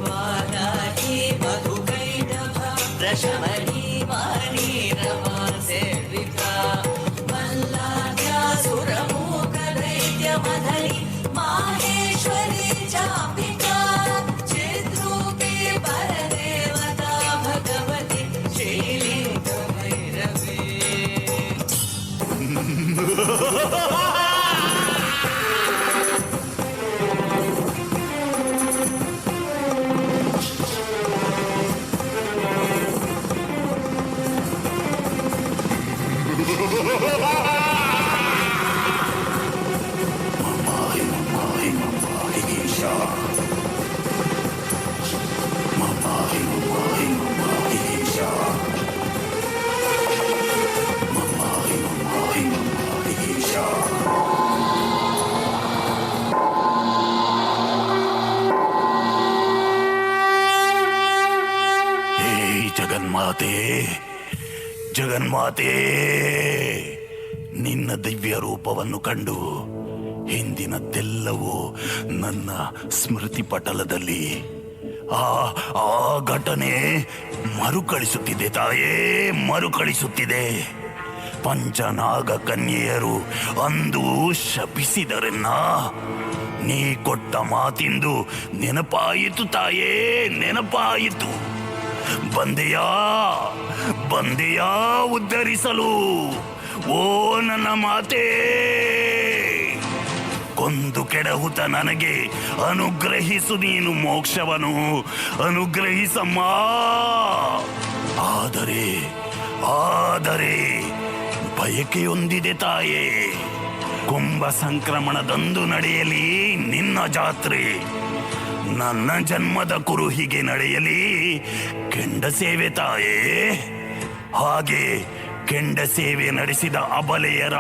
ವಾರಾಹಿ ಮಧುಕೈಟಭ ಪ್ರಶಮನಿ ವಾಣಿ ರಮಾ ಸೇವಿತಾ ಮಲ್ಲಾಧ್ಯಾಸುರಮೂಕ ದೈತ್ಯ ಮಧರಿ ಮಾಹೇಶ್ವರಿ ಚಾಪಿಕಾ ಚಿದ್ರೂಪಿ ಪರದೇವತಾ ಭಗವತಿ ಶ್ರೀಲಿಂಗ ಭೈರವಿ ಜಗನ್ಮಾತೆ, ಜಗನ್ಮಾತೆ, ನಿನ್ನ ದಿವ್ಯ ರೂಪವನ್ನು ಕಂಡು ಹಿಂದಿನದ್ದೆಲ್ಲವೂ ನನ್ನ ಸ್ಮೃತಿ ಪಟಲದಲ್ಲಿ ಆ ಘಟನೆ ಮರುಕಳಿಸುತ್ತಿದೆ ತಾಯೇ, ಮರುಕಳಿಸುತ್ತಿದೆ. ಪಂಚನಾಗ ಕನ್ಯೆಯರು ಅಂದು ಶಪಿಸಿದರೆನ್ನ ನೀ ಕೊಟ್ಟ ಮಾತಿಂದು ನೆನಪಾಯಿತು ತಾಯೇ, ನೆನಪಾಯಿತು. ಬಂದೆಯಾ ಬಂದೆಯಾ ಉದ್ಧರಿಸಲು, ಓ ನನ್ನ ಮಾತೇ. ಕೊಂದು ಕೆಡಹುತ ನನಗೆ ಅನುಗ್ರಹಿಸು ನೀನು ಮೋಕ್ಷವನು, ಅನುಗ್ರಹಿಸಮ್ಮ. ಆದರೆ ಬಯಕೆಯೊಂದಿದೆ ತಾಯೇ, ಕುಂಭ ಸಂಕ್ರಮಣದಂದು ನಡೆಯಲಿ ನಿನ್ನ ಜಾತ್ರೆ. ನನ್ನ ಜನ್ಮದ ಕುರು ಹೀಗೆ ನಡೆಯಲಿ ಕೆಂಡ ಸೇವೆ ತಾಯೇ. ಹಾಗೆ ಕೆಂಡ ಸೇವೆ ನಡೆಸಿದ ಅಬಲೆಯರ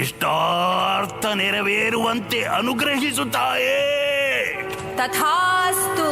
ಇಷ್ಟಾರ್ಥ ನೆರವೇರುವಂತೆ ಅನುಗ್ರಹಿಸುತ್ತಾಯೇ. ತಥಾಸ್ತು.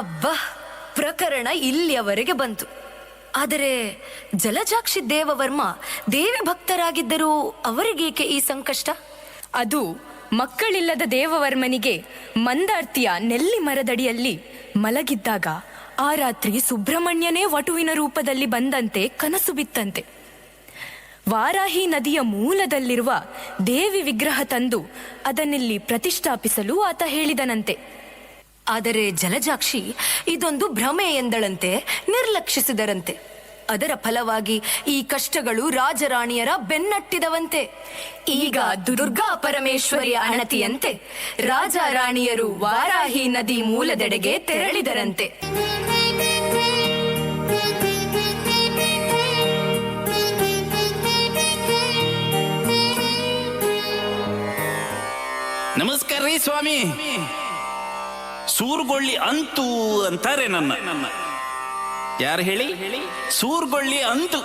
ಅಬ್ಬಾ, ಪ್ರಕರಣ ಇಲ್ಲಿಯವರೆಗೆ ಬಂತು. ಆದರೆ ಜಲಜಾಕ್ಷಿ ದೇವವರ್ಮ ದೇವಿ ಭಕ್ತರಾಗಿದ್ದರೂ ಅವರಿಗೇಕೆ ಈ ಸಂಕಷ್ಟ? ಅದು ಮಕ್ಕಳಿಲ್ಲದ ದೇವವರ್ಮನಿಗೆ ಮಂದಾರ್ತಿಯ ನೆಲ್ಲಿ ಮರದಡಿಯಲ್ಲಿ ಮಲಗಿದ್ದಾಗ ಆ ರಾತ್ರಿ ಸುಬ್ರಹ್ಮಣ್ಯನೇ ವಟುವಿನ ರೂಪದಲ್ಲಿ ಬಂದಂತೆ ಕನಸು ಬಿತ್ತಂತೆ. ವಾರಾಹಿ ನದಿಯ ಮೂಲದಲ್ಲಿರುವ ದೇವಿ ವಿಗ್ರಹ ತಂದು ಅದನ್ನಿಲ್ಲಿ ಪ್ರತಿಷ್ಠಾಪಿಸಲು ಆತ ಹೇಳಿದನಂತೆ. ಆದರೆ ಜಲಜಾಕ್ಷಿ ಇದೊಂದು ಭ್ರಮೆ ಎಂದಳಂತೆ, ನಿರ್ಲಕ್ಷಿಸಿದರಂತೆ. ಅದರ ಫಲವಾಗಿ ಈ ಕಷ್ಟಗಳು ರಾಜರಾಣಿಯರ ಬೆನ್ನಟ್ಟಿದವಂತೆ. ಈಗ ದುರ್ಗಾ ಪರಮೇಶ್ವರಿಯ ಅಣತಿಯಂತೆ ರಾಜ ರಾಣಿಯರು ವಾರಾಹಿ ನದಿ ಮೂಲದೆಡೆಗೆ ತೆರಳಿದರಂತೆ. ನಮಸ್ಕಾರ ರೀ ಸ್ವಾಮಿ. ಸೂರ್ಗೊಳ್ಳಿ ಅಂತು ಅಂತಾರೆ ನನ್ನ. ಯಾರು ಹೇಳಿ? ಸೂರ್ಗೊಳ್ಳಿ ಅಂತು.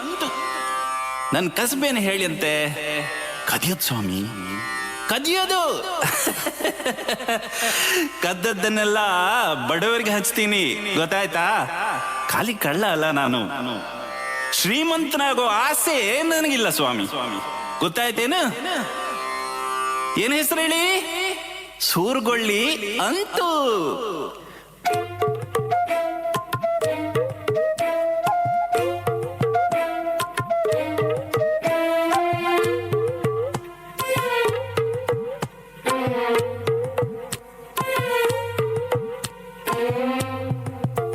ನನ್ನ ಕಸಬೇನೆ ಹೇಳಿ ಅಂತೆ. ಕದಿಯೋದು ಸ್ವಾಮಿ, ಕದಿಯೋದು. ಕದ್ದದ್ದನ್ನೆಲ್ಲ ಬಡವರಿಗೆ ಹಂಚ್ತೀನಿ, ಗೊತ್ತಾಯ್ತಾ? ಖಾಲಿ ಕಳ್ಳ ಅಲ್ಲ ನಾನು. ಶ್ರೀಮಂತನಾಗೋ ಆಸೆ ನನಗಿಲ್ಲ ಸ್ವಾಮಿ, ಗೊತ್ತಾಯ್ತೇನು? ಏನ್ ಹೆಸರು ಹೇಳಿ? ಸೂರ್ಗೊಳ್ಳಿ ಅಂತು.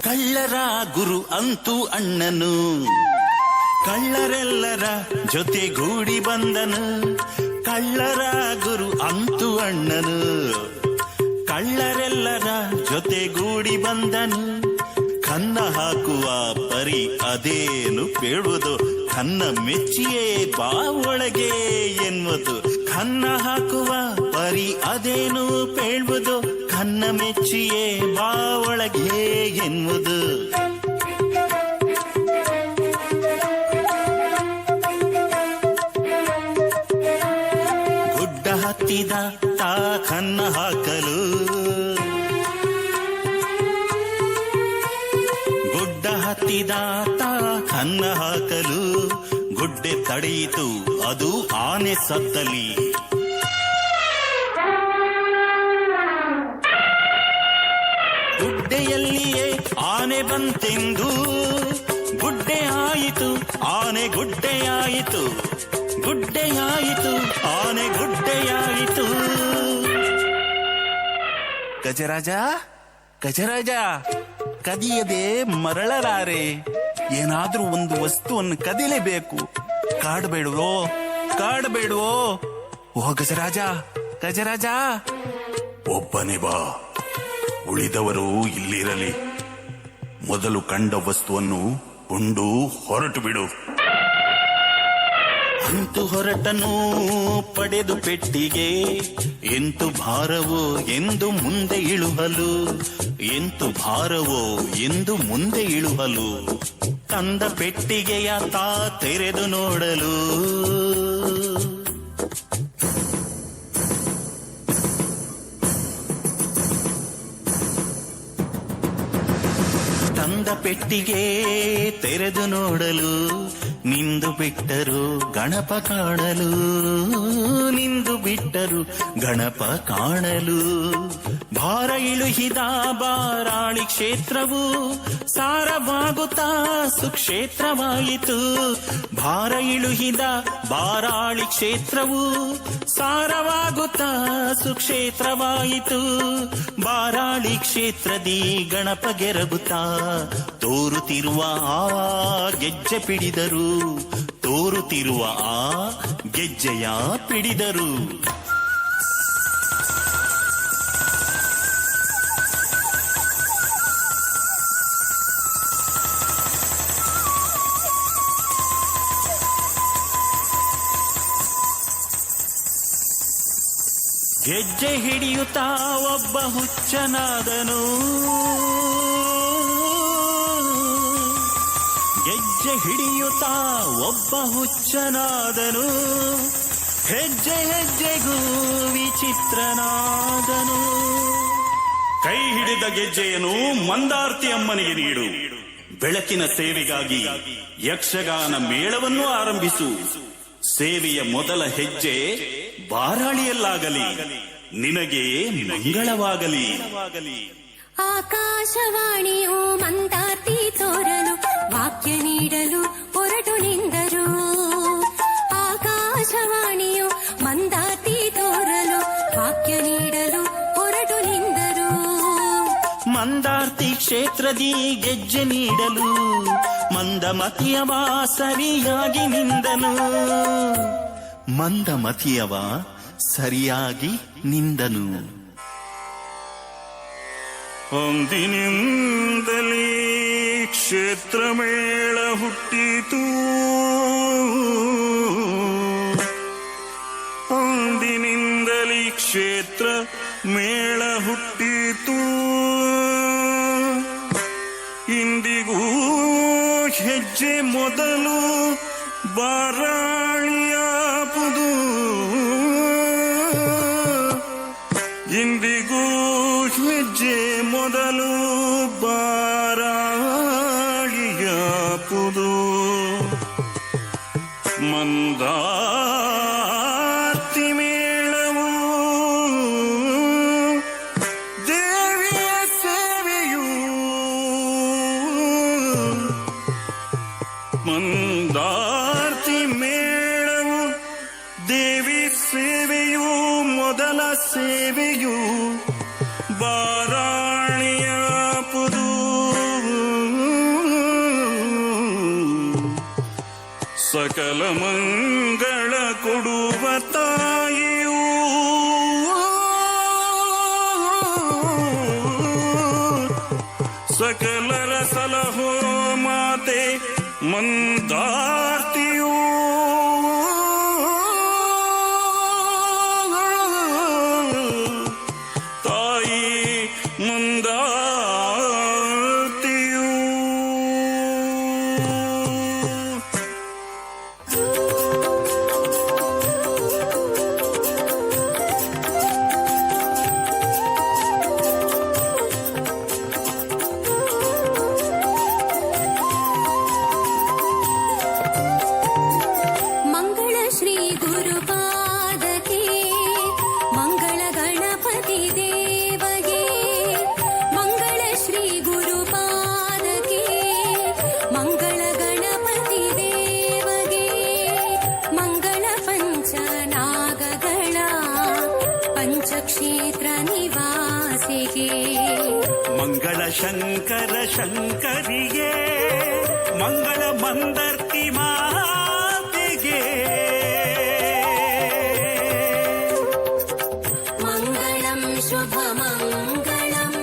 ಕಳ್ಳರ ಗುರು ಅಂತೂ ಅಣ್ಣನು, ಕಳ್ಳರೆಲ್ಲರ ಜೊತೆಗೂಡಿ ಬಂದನು. ಕಳ್ಳರ ಗುರು ಅಂತೂ ಅಣ್ಣನು, ಕಳ್ಳರೆಲ್ಲರ ಜೊತೆಗೂಡಿ ಬಂದನು. ಕನ್ನ ಹಾಕುವ ಪರಿ ಅದೇನು ಬೇಡುವುದು, ಕನ್ನ ಮೆಚ್ಚಿಯೇ ಬಾ ಒಳಗೆ ಎನ್ನುವುದು. ಕನ್ನ ಹಾಕುವ ಪರಿ ಅದೇನು ಬೇಡುವುದು, ಕನ್ನ ಮೆಚ್ಚಿಯೇ ಬಾ ಒಳಗೆ ಎನ್ನುವುದು. ಗುಡ್ಡ ಹತ್ತಿದ ತಾ ಕನ್ನ ಹಾಕಲು, ಹುಟ್ಟಿದಾತ ಕನ್ನ ಹಾಕಲು ಗುಡ್ಡೆ ತಡೆಯಿತು ಅದು ಆನೆ ಸತ್ತಲಿ. ಗುಡ್ಡೆಯಲ್ಲಿಯೇ ಆನೆ ಬಂತೆಂದು ಗುಡ್ಡೆ ಆಯಿತು ಆನೆ ಗುಡ್ಡೆಯಾಯಿತು, ಗುಡ್ಡೆಯಾಯಿತು ಆನೆ ಗುಡ್ಡೆಯಾಯಿತು. ಗಜರಾಜ ಗಜರಾಜ ಕದಿಯದೆ ಮರಳಲಾರೆ, ಏನಾದ್ರೂ ಒಂದು ವಸ್ತುವನ್ನು ಕದಿಲೇಬೇಕು. ಕಾಡಬೇಡುವೋ ಕಾಡಬೇಡುವೋ ಓ ಗಜರಾಜ ಗಜರಾಜ. ಒಬ್ಬನೇ ಬಾ, ಉಳಿದವರು ಇಲ್ಲಿರಲಿ. ಮೊದಲು ಕಂಡ ವಸ್ತುವನ್ನು ಉಂಡು ಹೊರಟು ಬಿಡು. ಅಂತು ಹೊರಟನು ಪಡೆದು ಪೆಟ್ಟಿಗೆ, ಎಂತು ಭಾರವೋ ಎಂದು ಮುಂದೆ ಇಳುಹಲು, ಎಂತು ಭಾರವೋ ಎಂದು ಮುಂದೆ ಇಳುಹಲು. ತಂದ ಪೆಟ್ಟಿಗೆಯ ತಾ ತೆರೆದು ನೋಡಲು, ತಂದ ಪೆಟ್ಟಿಗೆ ತೆರೆದು ನೋಡಲು, ನಿಂದು ಬಿಟ್ಟರು ಗಣಪ ಕಾಣಲು, ನಿಂದು ಬಿಟ್ಟರು ಗಣಪ ಕಾಣಲು. ಭಾರ ಇಳುಹಿದ ಬಾರಾಳಿ ಕ್ಷೇತ್ರವು ಸಾರವಾಗುತ್ತಾ ಸುಕ್ಷೇತ್ರವಾಯಿತು. ಭಾರ ಇಳುಹಿದ ಬಾರಾಳಿ ಕ್ಷೇತ್ರವು ಸಾರವಾಗುತ್ತಾ ಸುಕ್ಷೇತ್ರವಾಯಿತು. ಬಾರಾಳಿ ಕ್ಷೇತ್ರದಿ ಗಣಪ ಗೆರಗುತ್ತಾ ತೋರುತ್ತಿರುವ ಆ ಗೆಜ್ಜೆ ಪಿಡಿದರು, ತೋರುತ್ತಿರುವ ಆ ಗೆಜ್ಜೆಯ ಪಿಡಿದರು. ಗೆಜ್ಜೆ ಹಿಡಿಯುತ್ತಾ ಒಬ್ಬ ಹುಚ್ಚನಾದನು, ಗೆಜ್ಜೆ ಹಿಡಿಯುತ್ತಾ ಒಬ್ಬ ಹುಚ್ಚನಾದನು. ಹೆಜ್ಜೆ ಹೆಜ್ಜೆಗೂ ವಿಚಿತ್ರನಾದನು. ಕೈ ಹಿಡಿದ ಗೆಜ್ಜೆಯನ್ನು ಮಂದಾರ್ತಿ ಅಮ್ಮನಿಗೆ ನೀಡು. ಬೆಳಕಿನ ಸೇವೆಗಾಗಿ ಯಕ್ಷಗಾನ ಮೇಳವನ್ನು ಆರಂಭಿಸು. ಸೇವೆಯ ಮೊದಲ ಹೆಜ್ಜೆ ಬಾರಾಳಿಯಲ್ಲಾಗಲಿ, ನಿನಗೆ ಮಂಗಳವಾಗಲಿ. ಆಕಾಶವಾಣಿಯು ಮಂದಾರ್ತಿ ತೋರಲು ವಾಕ್ಯ ನೀಡಲು ಹೊರಟು ನಿಂದರು. ಆಕಾಶವಾಣಿಯು ಮಂದಾರ್ತಿ ತೋರಲು ವಾಕ್ಯ ನೀಡಲು ಹೊರಟು ನಿಂದರು. ಮಂದಾರ್ತಿ ಕ್ಷೇತ್ರದಿ ಗೆಜ್ಜೆ ನೀಡಲು ಮಂದಮತಿಯವ ಸರಿಯಾಗಿ ನಿಂದನು, ಮಂದಮತಿಯವ ಸರಿಯಾಗಿ ನಿಂದನು. ಅಂದಿನಿಂದಲೇ ಕ್ಷೇತ್ರ ಮೇಳ ಹುಟ್ಟಿತು, ಅಂದಿನಿಂದಲೇ ಕ್ಷೇತ್ರ ಮೇಳ ಹುಟ್ಟಿತು. ಇಂದಿಗೂ ಹೆಜ್ಜೆ ಮೊದಲು ಬಾರಾಳಿಯಾಪುದು, ಇಂದಿಗೂ ಹೆಜ್ಜೆ ಮೊದಲು ಬಾರಾಳಿಯಾಪುದು. ಮಂದಾರ್ತಿ ಮೇಳವು ದೇವಿಯ ಸೇವೆಯು, ಮಂದಾರ್ತಿ ಮೇಳವು ದೇವಿ ಸೇವೆಯು ಮೊದಲ ಸೇವೆಯು ಬಾರಾಣಿಯಾಪುದು. ಸಕಲ ಮಂಗಳ ಕೊಡುವ ತಾಯಿಯು, ಸಕಲರ ಸಲಹೋ ಮಾತೆ ಮಂದಾರ್ತಿಯು. ತಾಯಿ ಮಂದಾರ್ತಿಯು. ಕ್ಷೇತ್ರ ನಿವಾಸಿಗೆ ಮಂಗಳ ಶಂಕರ ಶಂಕರಿಗೆ ಮಂಗಳ ಮಂದರ್ತಿ ಮಾತಿಗೆ ಮಂಗಳಂ ಶುಭ ಮಂಗಳಂ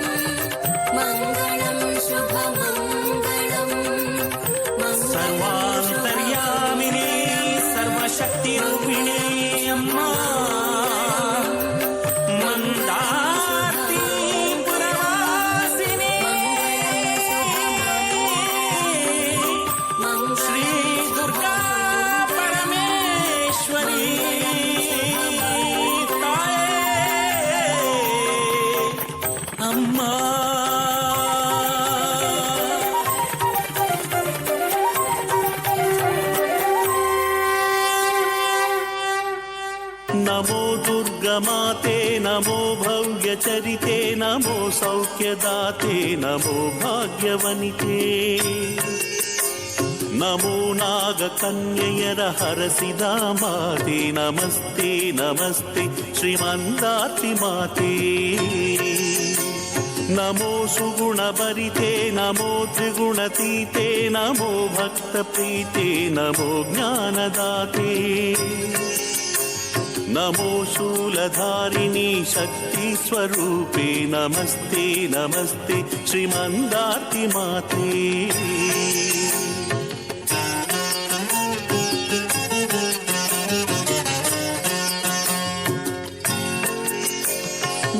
ಮಂಗಳಂ ಶುಭ ಮಂಗಳಂ ಸರ್ವಾಂತರ್ಯಾಮಿನಿ ಸರ್ವಶಕ್ತಿ ರೂಪಿಣಿ ಅಮ್ಮ ಮಂದಾರ್ತಿ ಪುರವಾಸಿನಿ ಶ್ರೀ ದುರ್ಗಾ ಪರಮೇಶ್ವರಿ ತಾಯೇ ಅಮ್ಮ. ನಮೋ ದುರ್ಗಮಾತೆ ನಮೋ ಭವ್ಯಚರಿತೆ ನಮೋ ಸೌಖ್ಯದಾತೆ ನಮೋ ಭಾಗ್ಯವನಿತೆ ನಮೋ ನಾಗಕನ್ಯೆಯರ ಹರಸಿದ ಮಾತೆ ನಮಸ್ತೆ ನಮಸ್ತೆ ಶ್ರೀಮಂದಾರ್ತಿ ಮಾತೆ ನಮೋ ಸುಗುಣಭರಿತೆ ನಮೋ ತ್ರಿಗುಣತೀತೆ ನಮೋ ಭಕ್ತ ಪ್ರೀತೆ ನಮೋ ಜ್ಞಾನದಾತೆ ನಮೋ ಶೂಲಧಾರಿಣಿ ಶಕ್ತಿ ಸ್ವರೂಪೇ ನಮಸ್ತೆ ನಮಸ್ತೆ ಶ್ರೀಮಂದಾರ್ತಿ ಮಾತೆ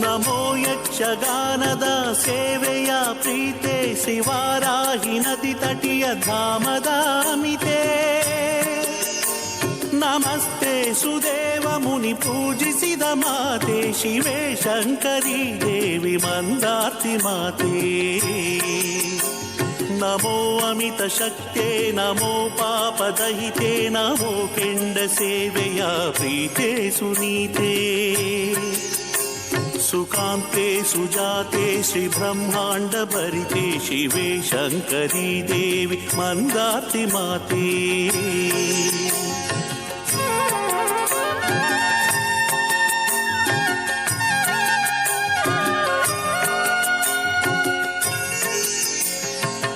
ನಮೋ ಯಕ್ಷಗಾನದ ಸೇವೆಯ ಪ್ರೀತೆ ಶಿವಾರಾಹಿ ನದಿ ತಟಿಯ ಧಾಮದ ಮಿತೆ ನಮಸ್ತೆ ಸುದೇವ ಮುನಿ ಪೂಜಿಸಿದ ಮಾತೆ ಶಿವೇ ಶಂಕರಿ ದೇವಿ ಮಂದಾರ್ತಿ ಮಾತೆ ನಮೋ ಅಮಿತ ಶಕ್ತೆ ನಮೋ ಪಾಪದಹಿತೆ ನಮೋ ಕೆಂಡ ಸೇವೆಯ ಪ್ರೀತೆ ಸುನೀತೆ ಸುಕಾಂತೆ ಸುಜಾತೆ ಶ್ರೀ ಬ್ರಹ್ಮಾಂಡ ಭರಿತೆ ಶಿವೇ ಶಂಕರಿ ದೇವಿ ಮಂದಾರ್ತಿ ಮಾತೆ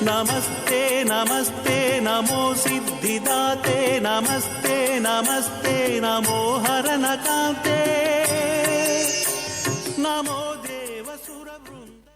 ನಮಸ್ತೆ ನಮಸ್ತೆ ನಮೋ ಸಿದ್ಧಿದಾತೆ ನಮಸ್ತೆ ನಮಸ್ತೆ ನಮೋ ಹರನಕಾಂತೆ ನಮೋ ದೇವಸುರ ವೃಂದ